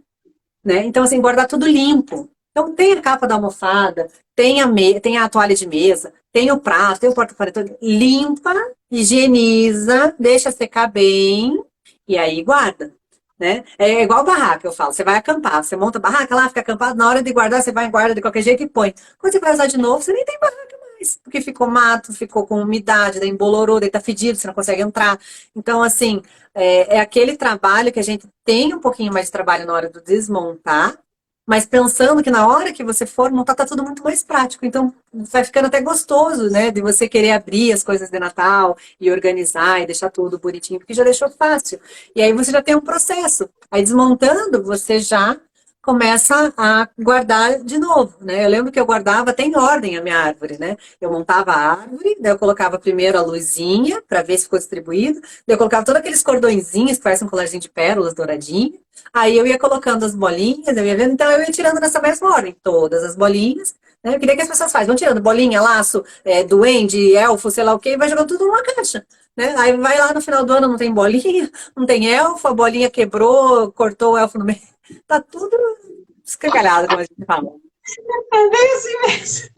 né? Então, assim, guardar tudo limpo. Então, tem a capa da almofada, tem a toalha de mesa, tem o prato, tem o porta-panetone, limpa, higieniza, deixa secar bem, e aí guarda, né? É igual barraca, eu falo. Você vai acampar, você monta a barraca lá, fica acampado, na hora de guardar, você vai e guarda de qualquer jeito e põe. Quando você vai usar de novo, você nem tem barraca mais, porque ficou mato, ficou com umidade, daí embolorou, daí tá fedido, você não consegue entrar. Então, assim, é aquele trabalho que a gente tem um pouquinho mais de trabalho na hora do desmontar, mas pensando que na hora que você for montar, tá tudo muito mais prático. Então, vai ficando até gostoso, né? De você querer abrir as coisas de Natal e organizar e deixar tudo bonitinho, porque já deixou fácil. E aí você já tem um processo. Aí desmontando, você já começa a guardar de novo, né? Eu lembro que eu guardava até em ordem a minha árvore, né? Eu montava a árvore, daí eu colocava primeiro a luzinha para ver se ficou distribuído, daí eu colocava todos aqueles cordõezinhos que parecem um colarzinho de pérolas douradinho. Aí eu ia colocando as bolinhas, eu ia vendo, então eu ia tirando nessa mesma ordem, todas as bolinhas, né? Eu queria que as pessoas fazem, vão tirando bolinha, laço, duende, elfo, sei lá o quê, e vai jogando tudo numa caixa, né? Aí vai lá no final do ano, não tem bolinha, não tem elfo, a bolinha quebrou, cortou o elfo no meio, tá tudo escangalhado, como a gente fala. É bem assim mesmo.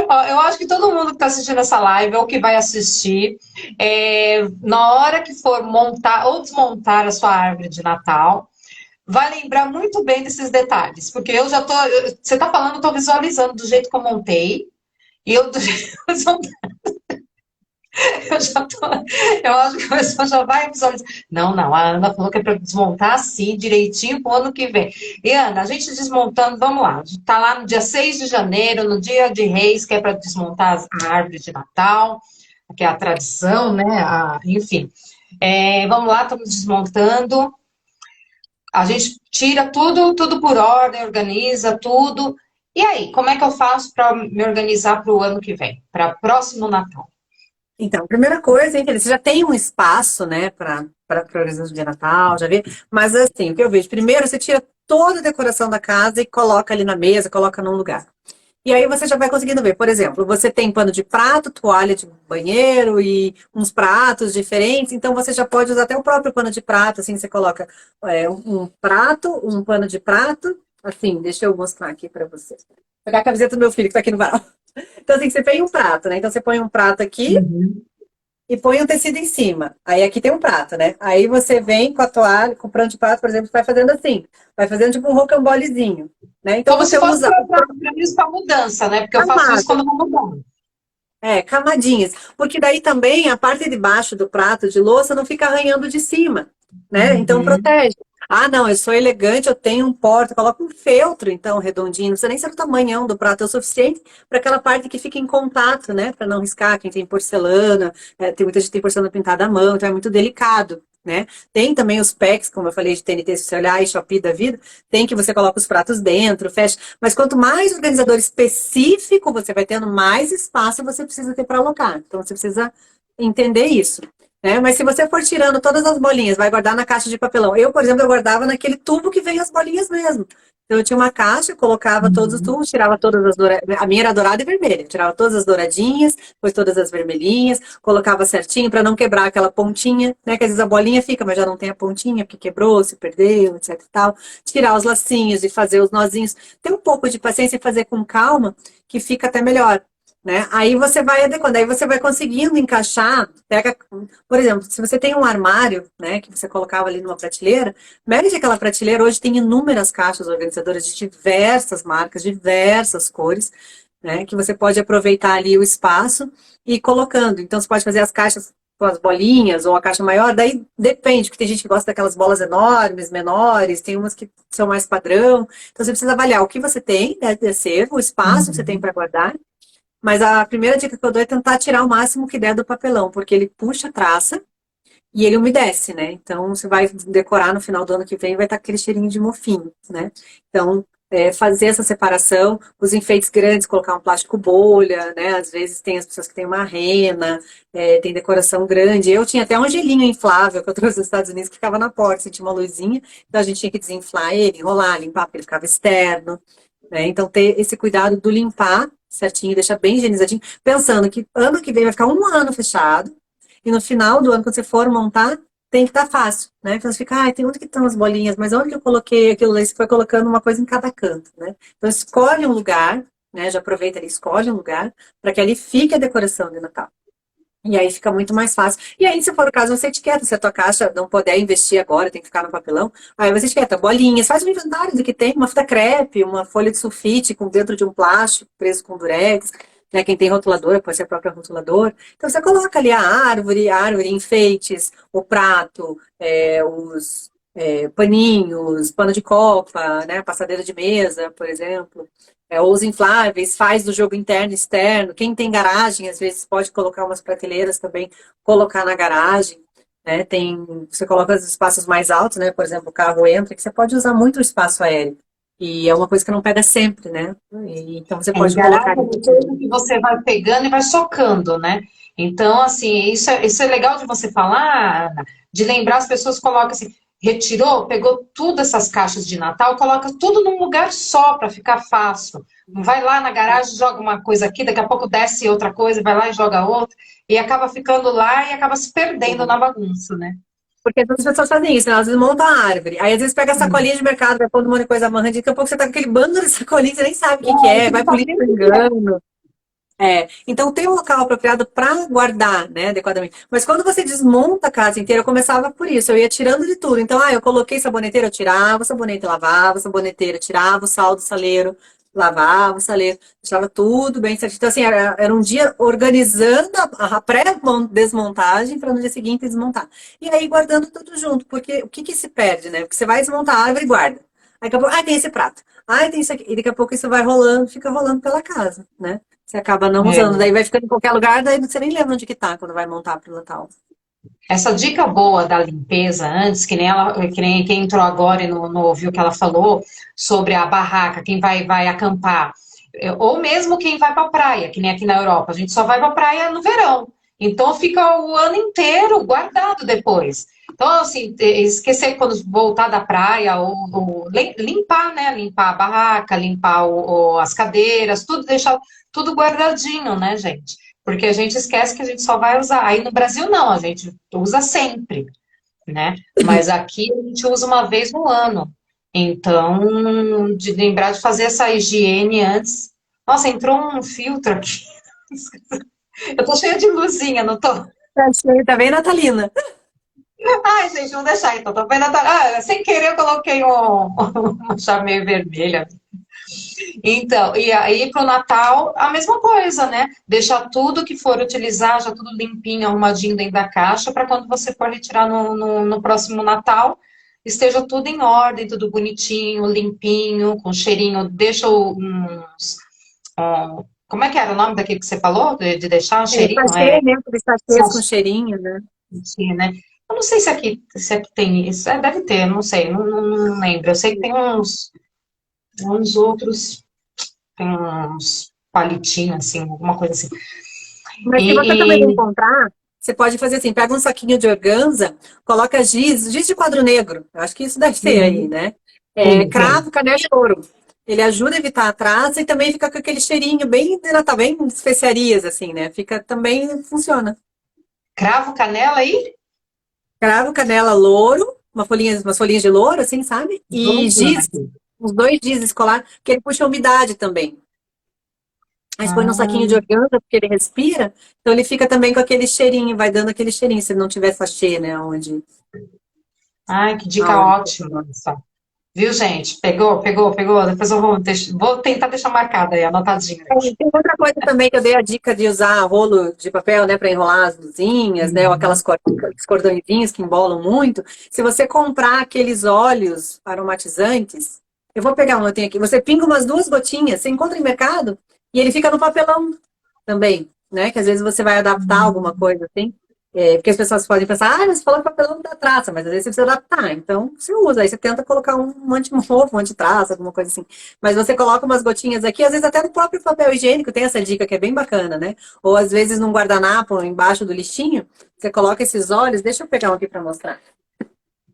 Ó, eu acho que todo mundo que está assistindo essa live ou que vai assistir, na hora que for montar ou desmontar a sua árvore de Natal, vai lembrar muito bem desses detalhes, porque eu já tô, você está falando, eu estou visualizando do jeito que eu montei, e eu do jeito que eu eu já tô, eu acho que a pessoa já vai visualizar. Não, não, a Ana falou que é para desmontar assim, direitinho para o ano que vem. E Ana, a gente desmontando, vamos lá, está lá no dia 6 de janeiro, no dia de Reis, que é para desmontar a árvore de Natal, que é a tradição, né? Enfim. Vamos lá, estamos desmontando. A gente tira tudo, tudo por ordem, organiza tudo. E aí, como é que eu faço para me organizar para o ano que vem, para o próximo Natal? Então, primeira coisa, hein, você já tem um espaço, né, para organização de Natal, já vê? Mas assim, o que eu vejo, primeiro você tira toda a decoração da casa e coloca ali na mesa, coloca num lugar. E aí você já vai conseguindo ver, por exemplo, você tem pano de prato, toalha de banheiro e uns pratos diferentes, então você já pode usar até o próprio pano de prato, assim, você coloca um prato, um pano de prato, assim, deixa eu mostrar aqui para você. Vou pegar a camiseta do meu filho que tá aqui no varal. Então, assim, você tem um prato, né? Então, você põe um prato aqui Uhum. e põe um tecido em cima. Aí, aqui tem um prato, né? Aí, você vem com a toalha, com o pano de prato, por exemplo, vai fazendo assim. Vai fazendo tipo um rocambolezinho, né? Então, Como se você fosse usa para isso para mudança, né? Porque eu faço isso quando eu vou mudando. camadinhas. Porque daí também a parte de baixo do prato de louça não fica arranhando de cima, né? Então Uhum. protege. Ah, não, eu sou elegante, eu tenho um porta, coloca um feltro, então, redondinho. Não precisa nem ser o tamanhão do prato, é o suficiente para aquela parte que fica em contato, né? Para não riscar. Quem tem porcelana, tem muita gente que tem porcelana pintada à mão, então é muito delicado, né? Tem também os packs, como eu falei, de TNT, se você olhar e Shopee da vida, tem que você coloca os pratos dentro, fecha. Mas quanto mais organizador específico você vai tendo, mais espaço você precisa ter para alocar. Então você precisa entender isso. né? Mas se você for tirando todas as bolinhas, vai guardar na caixa de papelão. Eu, por exemplo, eu guardava naquele tubo que vem as bolinhas mesmo. Então, eu tinha uma caixa, colocava todos os Uhum. tubos, tirava todas as douradinhas. A minha era dourada e vermelha. Tirava todas as douradinhas, depois todas as vermelhinhas, colocava certinho para não quebrar aquela pontinha, né? Que às vezes a bolinha fica, mas já não tem a pontinha, porque quebrou, se perdeu, etc e tal. Tirar os lacinhos e fazer os nozinhos. Ter um pouco de paciência e fazer com calma, que fica até melhor. Né? Aí você vai adequando, aí você vai conseguindo encaixar, pega, por exemplo, se você tem um armário, né, que você colocava ali numa prateleira, mede aquela prateleira, hoje tem inúmeras caixas organizadoras de diversas marcas, diversas cores, né, que você pode aproveitar ali o espaço e ir colocando. Então você pode fazer as caixas com as bolinhas ou a caixa maior, daí depende, porque tem gente que gosta daquelas bolas enormes, menores, tem umas que são mais padrão. Então você precisa avaliar o que você tem, né, de acervo, o espaço que você tem Uhum. para guardar, mas a primeira dica que eu dou é tentar tirar o máximo que der do papelão, porque ele puxa a traça e ele umedece, né? Então, você vai decorar no final do ano que vem, vai estar aquele cheirinho de mofinho, né? Então, fazer essa separação, os enfeites grandes, colocar um plástico bolha, né? Às vezes tem as pessoas que têm uma rena, tem decoração grande. Eu tinha até um gelinho inflável que eu trouxe dos Estados Unidos que ficava na porta, assim, tinha uma luzinha, então a gente tinha que desinflar ele, enrolar, limpar, porque ele ficava externo, né? Então, ter esse cuidado do limpar certinho, deixar bem higienizadinho, pensando que ano que vem vai ficar um ano fechado, e no final do ano, quando você for montar, tem que estar fácil, né? Então você fica, tem onde que estão as bolinhas, mas onde que eu coloquei aquilo lá? Você foi colocando uma coisa em cada canto, né? Então escolhe um lugar, né? Já aproveita ali, escolhe um lugar, para que ali fique a decoração de Natal. E aí fica muito mais fácil. E aí, se for o caso, você etiqueta. Se a tua caixa não puder investir agora, tem que ficar no papelão, aí você etiqueta bolinhas, faz um inventário do que tem, uma fita crepe, uma folha de sulfite com dentro de um plástico preso com durex, né? Quem tem rotuladora, pode ser a própria rotuladora. Então você coloca ali a árvore, enfeites, o prato, os paninhos, pano de copa, né? Passadeira de mesa, por exemplo. Ou os infláveis, faz do jogo interno e externo. Quem tem garagem, às vezes, pode colocar umas prateleiras também, colocar na garagem. Né? Você coloca os espaços mais altos, né? Por exemplo, o carro entra, que você pode usar muito o espaço aéreo. E é uma coisa que não pega sempre, né? Então você Em pode colocar garagem ali. é coisa que você vai pegando e vai socando, né? Então, assim, isso é legal de você falar, Ana, de lembrar as pessoas, coloca assim, retirou, pegou tudo essas caixas de Natal, coloca tudo num lugar só para ficar fácil. Não vai lá na garagem, joga uma coisa aqui, daqui a pouco desce outra coisa, vai lá e joga outra, e acaba ficando lá e acaba se perdendo na bagunça, né? Porque as pessoas fazem isso, né? Elas desmontam a árvore. Aí às vezes pega a sacolinha de mercado, vai pondo um monte de coisa amarrando, daqui a pouco você tá com aquele bando de sacolinha, você nem sabe o que que É, é, você vai não pro sabe lixo nem o por que que é. engano. Então tem um local apropriado para guardar, né, adequadamente. Mas quando você desmonta a casa inteira, eu começava por isso, eu ia tirando de tudo. Então, eu coloquei saboneteira, eu tirava o sabonete, lavava a saboneteira, tirava o sal do saleiro, lavava o saleiro, deixava tudo bem certinho. Então, assim, era um dia organizando a pré-desmontagem para no dia seguinte desmontar. E aí guardando tudo junto, porque o que que se perde, né? Porque você vai desmontar a árvore e guarda. Aí daqui a pouco, tem esse prato. Tem isso aqui. E daqui a pouco isso vai rolando, fica rolando pela casa, né? Você acaba não usando, É. daí vai ficando em qualquer lugar, daí você nem lembra onde que tá quando vai montar pro Natal. Essa dica boa da limpeza antes, que nem ela, que nem quem entrou agora e não ouviu o que ela falou sobre a barraca, quem vai acampar, ou mesmo quem vai para a praia, que nem aqui na Europa, a gente só vai para a praia no verão. Então fica o ano inteiro guardado depois. Então, assim, esquecer quando voltar da praia, ou limpar, né? Limpar a barraca, limpar as cadeiras, tudo, deixar tudo guardadinho, né, gente? Porque a gente esquece que a gente só vai usar. Aí no Brasil não, a gente usa sempre, né? Mas aqui a gente usa uma vez no ano. Então, de lembrar de fazer essa higiene antes. Nossa, entrou um filtro aqui. Eu tô cheia de luzinha, não tô? Tá bem natalina. Ai, gente, vamos deixar então. Tô vendo sem querer eu coloquei uma chave meio vermelha. Então, e aí para o Natal, a mesma coisa, né? Deixar tudo que for utilizar, já tudo limpinho, arrumadinho dentro da caixa, para quando você for retirar no próximo Natal, esteja tudo em ordem, tudo bonitinho, limpinho, com cheirinho. Deixa como é que era o nome daquele que você falou? De deixar um cheirinho? Sachê, né? Aqueles sachês com cheirinho, né? Sachê, né? Eu não sei se aqui tem isso. Deve ter, não sei, não lembro. Eu sei que tem uns outros. Tem uns palitinhos, assim, alguma coisa assim. Mas se você também E, encontrar, você pode fazer assim, pega um saquinho de organza, coloca giz de quadro negro. Eu acho que isso deve ter aí, Uhum. né? Sim, sim. Cravo, canela e ouro. Ele ajuda a evitar a traça e também fica com aquele cheirinho bem de Natal, bem de especiarias, assim, né? Fica também, funciona. Cravo, canela aí? Cravo, canela, louro, umas folhinhas de louro, assim, sabe? Tô E usando giz, aqui. uns 2 giz escolar, que ele puxa a umidade também. Aí você põe num saquinho de Ah, organza, porque ele respira, então ele fica também com aquele cheirinho, vai dando aquele cheirinho, se ele não tiver sachê, né? ai, que dica Aonde? ótima. Essa. Viu, gente? Pegou, pegou, pegou. Depois eu vou tentar deixar marcada aí, anotadinho aqui. Tem outra coisa também que eu dei a dica de usar rolo de papel, né, para enrolar as luzinhas, né, ou Uhum. aqueles cordõezinhos que embolam muito. Se você comprar aqueles óleos aromatizantes, eu vou pegar um, eu tenho aqui. Você pinga umas 2 gotinhas, você encontra em mercado e ele fica no papelão também, né? Que às vezes você vai adaptar alguma coisa assim. Porque as pessoas podem pensar, mas você falou que papelão não dá traça, mas às vezes você precisa adaptar. Então você usa, aí você tenta colocar um anti-mofo, um anti-traça, alguma coisa assim. Mas você coloca umas gotinhas aqui, às vezes até no próprio papel higiênico tem essa dica que é bem bacana, né? Ou às vezes num guardanapo embaixo do lixinho, você coloca esses óleos. Deixa eu pegar um aqui para mostrar.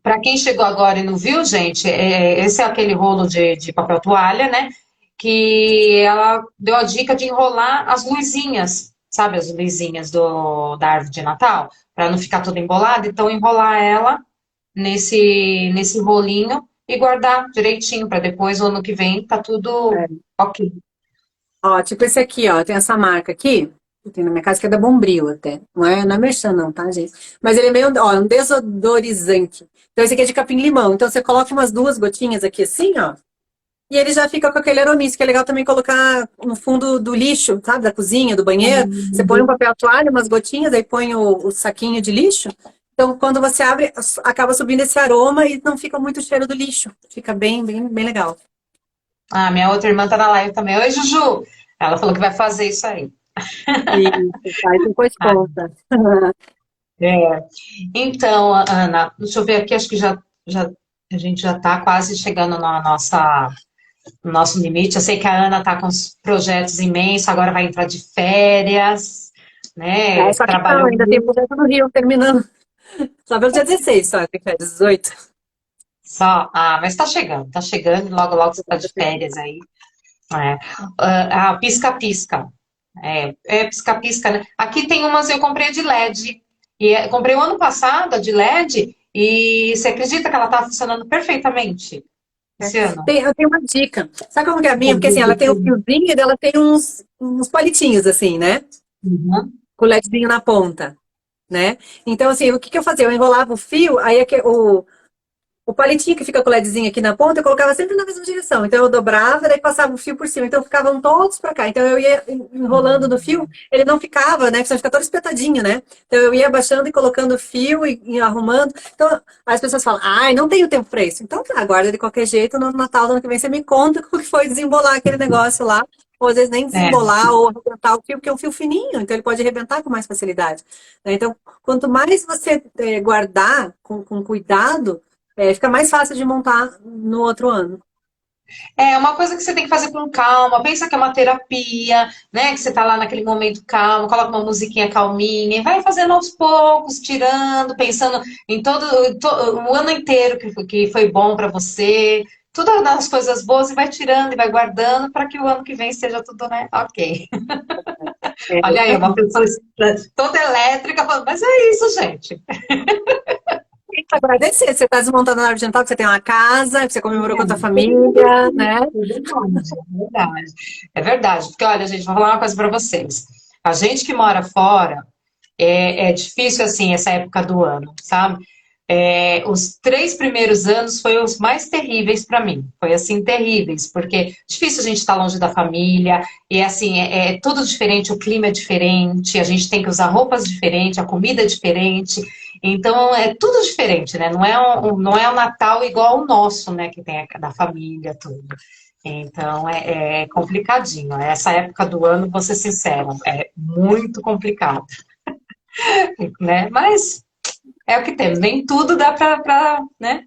Para quem chegou agora e não viu, gente, esse é aquele rolo de papel toalha, né? Que ela deu a dica de enrolar as luzinhas, sabe, as luzinhas da árvore de Natal, para não ficar toda embolada. Então, enrolar ela nesse rolinho e guardar direitinho para depois, o ano que vem, tá tudo ok. Ó, tipo esse aqui, ó, tem essa marca aqui, que tem na minha casa, que é da Bombril até. Não é merchan não, tá, gente? Mas ele é meio, ó, um desodorizante. Então esse aqui é de capim-limão. Então você coloca umas 2 gotinhas aqui assim, ó, e ele já fica com aquele arominho, que é legal também colocar no fundo do lixo, sabe, da cozinha, do banheiro. Você põe um papel toalha, umas gotinhas, aí põe o saquinho de lixo. Então, quando você abre, acaba subindo esse aroma e não fica muito cheiro do lixo. Fica bem, bem, bem legal. Ah, minha outra irmã tá na live também. Oi, Juju! Ela falou que vai fazer isso aí. E faz depois Ah, conta. é. Então, Ana, deixa eu ver aqui, acho que já a gente já está quase chegando no nosso limite. Eu sei que a Ana está com os projetos imensos, agora vai entrar de férias, né? Só que não, Trabalhou ainda tem muito projeto no Rio terminando. Só pelo dia 16, só, tem férias 18. só. Ah, mas está chegando, logo, logo você está de férias aí. É. Pisca-pisca. Pisca-pisca, né? Aqui tem umas, eu comprei de LED. Comprei o ano passado a de LED e você acredita que ela está funcionando perfeitamente esse ano? Eu tenho uma dica. Sabe como que é a minha? Porque assim, ela tem um fiozinho e ela tem uns palitinhos, assim, né? Uhum. Com o LEDzinho na ponta, né? Então, assim, o que que eu fazia? Eu enrolava o fio, aí o palitinho que fica com o LEDzinho aqui na ponta, eu colocava sempre na mesma direção. Então eu dobrava, daí passava o fio por cima. Então ficavam todos para cá. Então eu ia enrolando no fio, ele não ficava, né? Porque senão fica todo espetadinho, né? Então eu ia baixando e colocando o fio e arrumando. Então as pessoas falam, ai, não tenho tempo para isso. Então tá, guarda de qualquer jeito, no Natal do ano que vem você me conta como que foi desembolar aquele negócio lá. Ou às vezes nem É, desembolar ou arrebentar o fio, porque é um fio fininho, então ele pode arrebentar com mais facilidade, né? Então, quanto mais você guardar com cuidado, fica mais fácil de montar no outro ano. é uma coisa que você tem que fazer com calma. Pensa que é uma terapia, né? Que você tá lá naquele momento calmo, coloca uma musiquinha calminha e vai fazendo aos poucos, tirando, pensando em o ano inteiro que foi bom para você, todas as coisas boas e vai tirando e vai guardando para que o ano que vem seja tudo, né? Ok. Olha aí, uma pessoa toda elétrica falando, mas é isso, gente. Tem que agradecer. Você está desmontando a árvore de Natal, que você tem uma casa, que você comemorou com a sua família, né? É verdade. É verdade. Porque, olha, gente, vou falar uma coisa para vocês. A gente que mora fora, é difícil, assim, essa época do ano, sabe? Os 3 primeiros anos foi os mais terríveis para mim. Foi, assim, terríveis, porque é difícil a gente estar longe da família, e, assim, é tudo diferente, o clima é diferente, a gente tem que usar roupas diferentes, a comida é diferente. Então, é tudo diferente, né? Não é o Natal igual o nosso, né? Que tem a da família, tudo. Então, é complicadinho. Essa época do ano, vou ser sincera, é muito complicado, né? Mas é o que temos. Nem tudo dá para, né,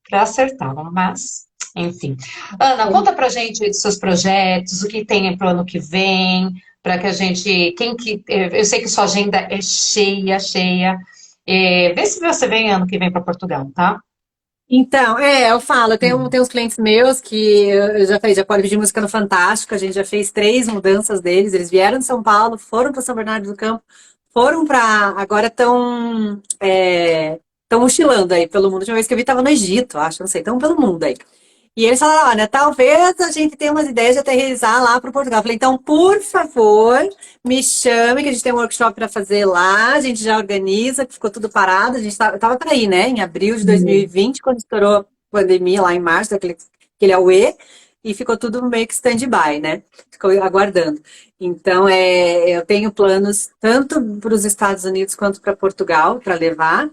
para acertar, mas, enfim. Ana, conta pra gente dos seus projetos, o que tem para o ano que vem, para que a gente, eu sei que sua agenda é cheia, cheia. Vê se você vem ano que vem para Portugal, tá? Então, eu falo, Hum. tem uns clientes meus que eu já fiz, já pode pedir música no Fantástico, a gente já fez 3 mudanças deles, eles vieram de São Paulo, foram para São Bernardo do Campo, foram para, agora estão mochilando aí pelo mundo. A última vez que eu vi estava no Egito, acho, não sei, estão pelo mundo aí. E eles falaram, olha, talvez a gente tenha umas ideias de aterrissar lá para Portugal. Eu falei, então, por favor, me chame, que a gente tem um workshop para fazer lá, a gente já organiza, que ficou tudo parado. A gente estava para ir, né, em abril de 2020, quando estourou a pandemia, lá em março, aquele auê, e ficou tudo meio que stand-by, né? Ficou aguardando. Então, eu tenho planos tanto para os Estados Unidos quanto para Portugal, para levar.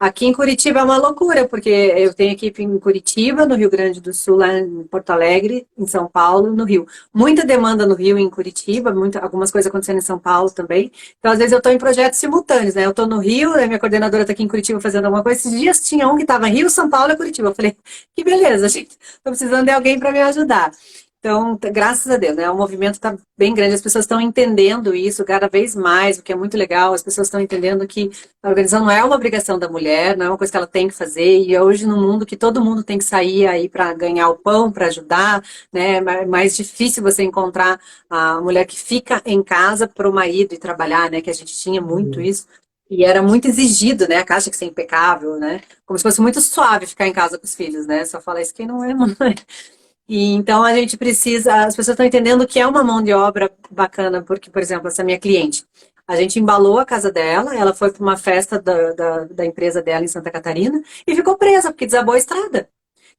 Aqui em Curitiba é uma loucura, porque eu tenho equipe em Curitiba, no Rio Grande do Sul, lá em Porto Alegre, em São Paulo, no Rio. Muita demanda no Rio e em Curitiba, algumas coisas acontecendo em São Paulo também. Então, às vezes, eu estou em projetos simultâneos, né? Eu estou no Rio, a minha coordenadora está aqui em Curitiba fazendo alguma coisa. Esses dias tinha um que estava em Rio, São Paulo e Curitiba. Eu falei, que beleza, gente, estou precisando de alguém para me ajudar. Então, graças a Deus, né? O movimento está bem grande, as pessoas estão entendendo isso cada vez mais, o que é muito legal, as pessoas estão entendendo que a organização não é uma obrigação da mulher, não é uma coisa que ela tem que fazer, e hoje no mundo que todo mundo tem que sair aí para ganhar o pão, para ajudar, né? É mais difícil você encontrar a mulher que fica em casa para o marido e trabalhar, né? Que a gente tinha muito isso. E era muito exigido, né? A caixa que ser impecável, né? Como se fosse muito suave ficar em casa com os filhos, né? Só fala isso quem não é mãe. E então a gente precisa, as pessoas estão entendendo que é uma mão de obra bacana, porque, por exemplo, essa minha cliente, a gente embalou a casa dela, ela foi para uma festa da empresa dela em Santa Catarina e ficou presa, porque desabou a estrada.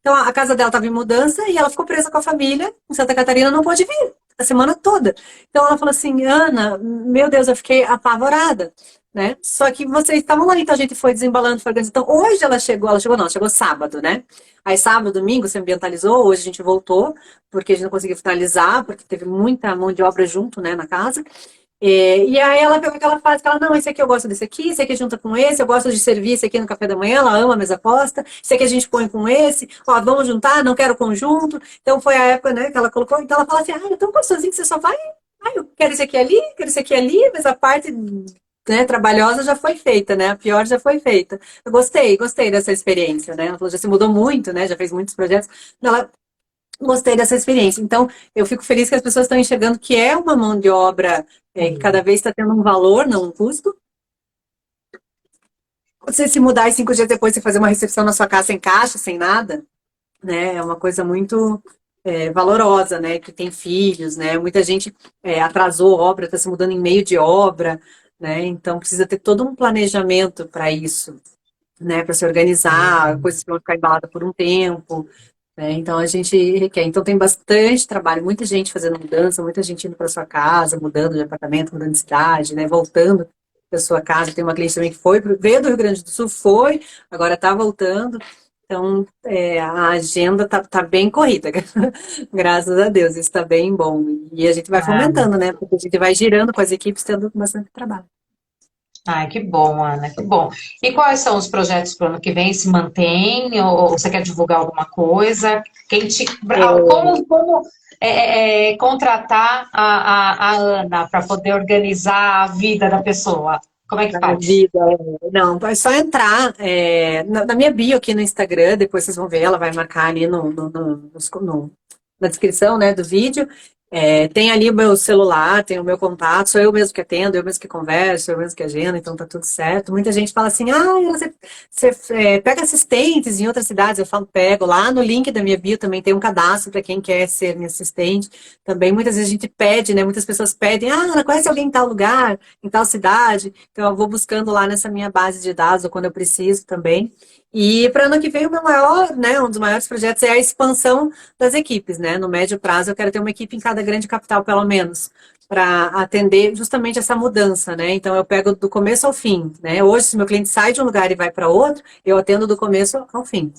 Então a casa dela estava em mudança e ela ficou presa com a família em Santa Catarina, não pôde vir a semana toda. Então ela falou assim, Ana, meu Deus, eu fiquei apavorada, né? Só que vocês estavam lá, então a gente foi desembalando, foi organizando. Então hoje ela chegou sábado, né? Aí sábado, domingo se ambientalizou, hoje a gente voltou, porque a gente não conseguiu finalizar, porque teve muita mão de obra junto, né, na casa. E aí ela pegou aquela fase que ela, não, esse aqui eu gosto desse aqui, esse aqui junta com esse, eu gosto de servir esse aqui no café da manhã, ela ama a mesa posta, esse aqui a gente põe com esse, ó, vamos juntar, não quero conjunto. Então foi a época, né, que ela colocou, então ela fala assim, é tão gostosinho que você só vai, eu quero esse aqui ali, quero esse aqui ali, mas a parte, né, trabalhosa já foi feita, né, a pior já foi feita. Eu gostei dessa experiência, né, ela falou, já se mudou muito, né, já fez muitos projetos. Ela, gostei dessa experiência. Então, eu fico feliz que as pessoas estão enxergando que é uma mão de obra que cada vez está tendo um valor, não um custo. Você se mudar e 5 dias depois você fazer uma recepção na sua casa sem caixa, sem nada, né? É uma coisa muito valorosa, né? Que tem filhos, né? Muita gente atrasou obra, está se mudando em meio de obra, né? Então precisa ter todo um planejamento para isso, né? Para se organizar, coisas que vão ficar embaladas por um tempo. Então a gente requer. Então tem bastante trabalho, muita gente fazendo mudança, muita gente indo para sua casa, mudando de apartamento, mudando de cidade, né? Voltando para sua casa. Tem uma cliente também que veio do Rio Grande do Sul, agora está voltando. Então a agenda tá bem corrida, graças a Deus, isso está bem bom. E a gente vai fomentando, né? Porque a gente vai girando com as equipes, tendo bastante trabalho. Ai, que bom, Ana, que bom. E quais são os projetos para o ano que vem? Se mantém ou você quer divulgar alguma coisa? Como contratar a Ana para poder organizar a vida da pessoa? Como é que Na minha faz? vida. Não, é só entrar na minha bio aqui no Instagram, depois vocês vão ver, ela vai marcar ali na descrição, né, do vídeo. Tem ali o meu celular, tem o meu contato, sou eu mesmo que atendo, eu mesmo que converso, eu mesmo que agendo, então tá tudo certo. Muita gente fala assim, você pega assistentes em outras cidades, eu falo, pego. Lá no link da minha bio também tem um cadastro para quem quer ser minha assistente. Também muitas vezes a gente pede, né, muitas pessoas pedem, Ana, conhece alguém em tal lugar, em tal cidade? Então eu vou buscando lá nessa minha base de dados, ou quando eu preciso também. E para ano que vem, o meu maior, né, um dos maiores projetos é a expansão das equipes, né? No médio prazo, eu quero ter uma equipe em cada grande capital, pelo menos, para atender justamente essa mudança, né? Então, eu pego do começo ao fim, né? Hoje, se meu cliente sai de um lugar e vai para outro, eu atendo do começo ao fim.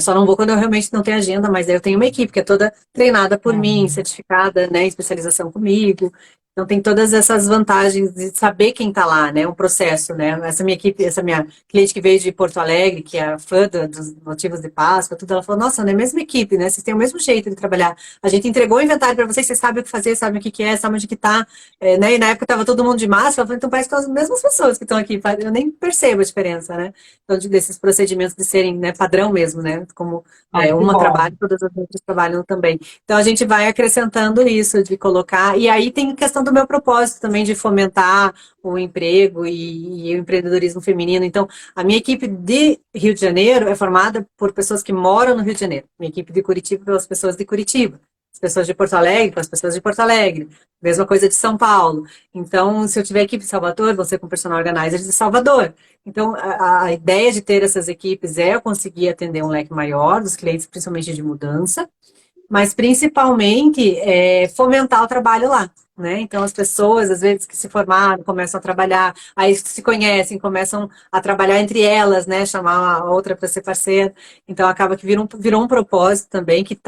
Só não vou quando eu realmente não tenho agenda, mas daí eu tenho uma equipe que é toda treinada por mim, certificada, né, em especialização comigo. Então tem todas essas vantagens de saber quem está lá, né? Um processo, né? Essa minha equipe, essa minha cliente que veio de Porto Alegre, que é fã dos motivos de Páscoa, tudo, ela falou, nossa, não é a mesma equipe, né? Vocês têm o mesmo jeito de trabalhar. A gente entregou o inventário para vocês, vocês sabem o que fazer, sabem o que é, sabem onde que está, né? E na época estava todo mundo de máscara, ela falou, então parece que são as mesmas pessoas que estão aqui, eu nem percebo a diferença, né? Então, desses procedimentos de serem, né, padrão mesmo, né? Como Ai, que uma bom. trabalha, todas as outras trabalham também. Então a gente vai acrescentando isso, de colocar, e aí tem a questão do meu propósito também de fomentar o emprego e o empreendedorismo feminino. Então, a minha equipe de Rio de Janeiro é formada por pessoas que moram no Rio de Janeiro. Minha equipe de Curitiba pelas pessoas de Curitiba. As pessoas de Porto Alegre com as pessoas de Porto Alegre. Mesma coisa de São Paulo. Então, se eu tiver equipe de Salvador, vou ser com personal organizer de Salvador. Então, a ideia de ter essas equipes é eu conseguir atender um leque maior dos clientes, principalmente de mudança, mas principalmente fomentar o trabalho lá, né? Então as pessoas, às vezes, que se formaram, começam a trabalhar, aí se conhecem, começam a trabalhar entre elas, né? Chamar a outra para ser parceira. Então acaba que virou um propósito também, que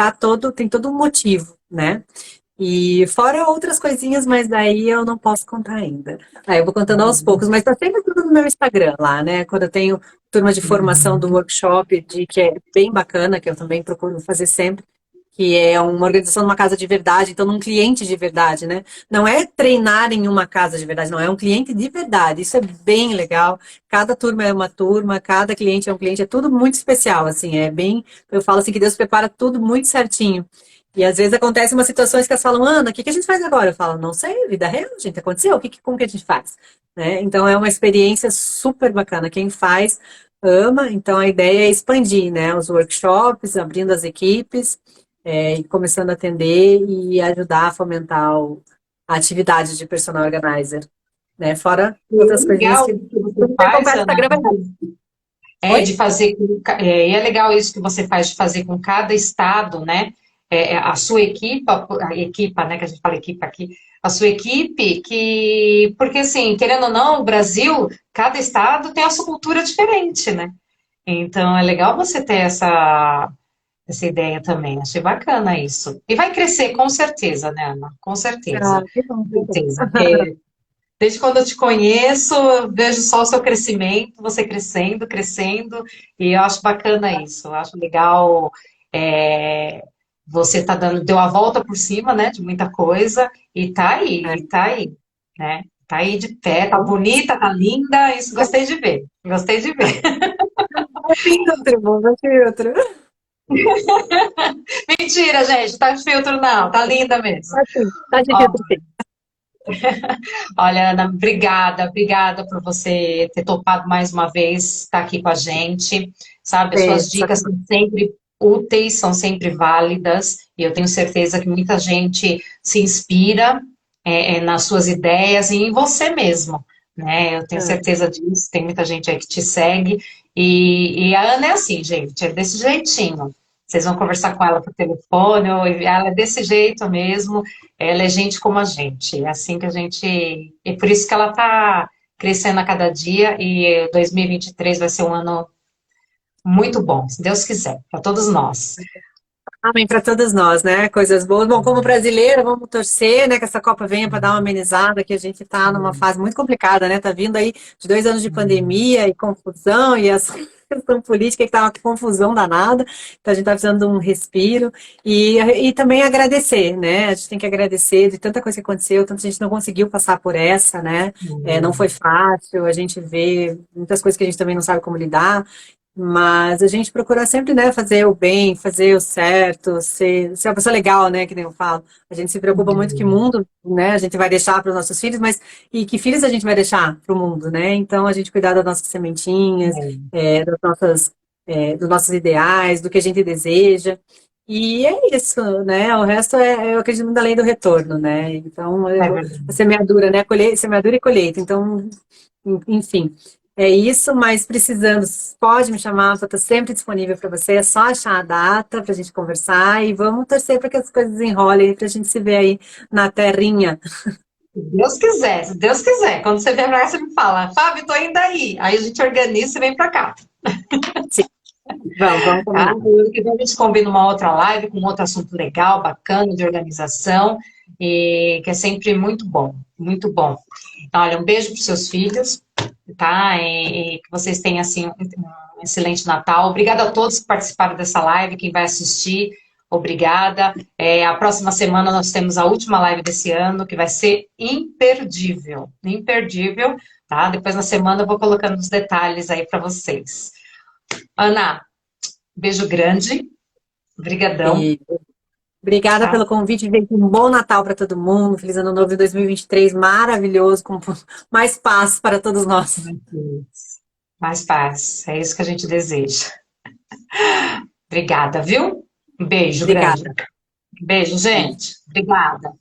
tem todo um motivo, né? E fora outras coisinhas, mas daí eu não posso contar ainda. Aí eu vou contando aos poucos, mas tá sempre tudo no meu Instagram lá, né? Quando eu tenho turma de formação do workshop, que é bem bacana, que eu também procuro fazer sempre, que é uma organização numa casa de verdade, então num cliente de verdade, né? Não é treinar em uma casa de verdade, não, é um cliente de verdade. Isso é bem legal. Cada turma é uma turma, cada cliente é um cliente, é tudo muito especial, assim, eu falo assim que Deus prepara tudo muito certinho. E às vezes acontecem umas situações que elas falam, Ana, o que a gente faz agora? Eu falo, não sei, vida real, gente, aconteceu, como que a gente faz? Né? Então é uma experiência super bacana. Quem faz, ama, então a ideia é expandir, né? Os workshops, abrindo as equipes, e começando a atender e ajudar a fomentar a atividade de personal organizer, né? Fora outras coisinhas Legal que isso que você tudo que faz, acompanha no Ana, Instagram vai dar. de Oi? fazer e é legal isso que você faz de fazer com cada estado, né? A sua equipe, a equipa, né? Que a gente fala equipe aqui, a sua equipe, porque assim, querendo ou não, o Brasil, cada estado tem a sua cultura diferente, né? Então é legal você ter essa ideia também. Achei bacana isso. E vai crescer com certeza, né, Ana? Com Ah, certeza. que bom, que Com bom. certeza. Porque desde quando eu te conheço, eu vejo só o seu crescimento, você crescendo, crescendo, e eu acho bacana isso. Eu acho legal. é, Você deu a volta por cima, né, de muita coisa, É. e tá aí, né? Tá aí de pé, tá bonita, tá linda, isso gostei de ver. Gostei de ver. Vai filtro, vai filtro. Mentira, gente, tá de filtro, não, tá linda mesmo. Assim, tá de Ó, filtro, sim. olha, Ana, obrigada, obrigada por você ter topado mais uma vez estar aqui com a gente, sabe? As suas Pensa. dicas são sempre úteis, são sempre válidas, e eu tenho certeza que muita gente se inspira nas suas ideias e em você mesmo, né? Eu tenho É. certeza disso, tem muita gente aí que te segue, e a Ana é assim, gente, é desse jeitinho. Vocês vão conversar com ela por telefone, ou ela é desse jeito mesmo, ela é gente como a gente, é assim que a gente. É por isso que ela está crescendo a cada dia e 2023 vai ser um ano muito bom, se Deus quiser, para todos nós. Amém para todos nós, né? Coisas boas. Bom, como brasileira, vamos torcer, né? Que essa Copa venha para dar uma amenizada, que a gente está numa fase muito complicada, né? Tá vindo aí de 2 anos de pandemia e confusão e as questão política que tá uma confusão danada. Então a gente tá precisando de um respiro e também agradecer, né? A gente tem que agradecer de tanta coisa que aconteceu, tanta gente não conseguiu passar por essa, né? Não foi fácil, a gente vê muitas coisas que a gente também não sabe como lidar. Mas a gente procura sempre, né, fazer o bem, fazer o certo, ser uma pessoa legal, né, que nem eu falo. A gente se preocupa muito que mundo, né, a gente vai deixar para os nossos filhos, mas e que filhos a gente vai deixar para o mundo, né? Então a gente cuidar das nossas sementinhas, dos nossos ideais, do que a gente deseja. E é isso, né? O resto eu acredito muito na lei do retorno, né? Então, É verdade. a semeadura, né? Semeadura e colheita. Então, enfim. É isso, mas precisando, pode me chamar, eu estou sempre disponível para você, é só achar a data para a gente conversar e vamos torcer para que as coisas enrolem para a gente se ver aí na terrinha. Se Deus quiser, se Deus quiser. Quando você vier pra cá, você me fala, Fábio, tô indo aí. Aí a gente organiza e vem pra cá. Sim, vamos Tá? combinar. E ano que vem a gente combina uma outra live com outro assunto legal, bacana, de organização. e que é sempre muito bom, muito bom. Então, olha, um beijo para os seus filhos, tá? E que vocês tenham, assim, um excelente Natal. Obrigada a todos que participaram dessa live, quem vai assistir, obrigada. A próxima semana nós temos a última live desse ano, que vai ser imperdível, imperdível, tá? Depois na semana eu vou colocando os detalhes aí para vocês. Ana, beijo grande, brigadão, E obrigada tá? pelo convite, gente. Um bom Natal para todo mundo. Feliz Ano Novo de 2023, maravilhoso, com mais paz para todos nós. Mais paz, é isso que a gente deseja. Obrigada, viu? Um beijo grande. Obrigada. Beijo, gente. Obrigada.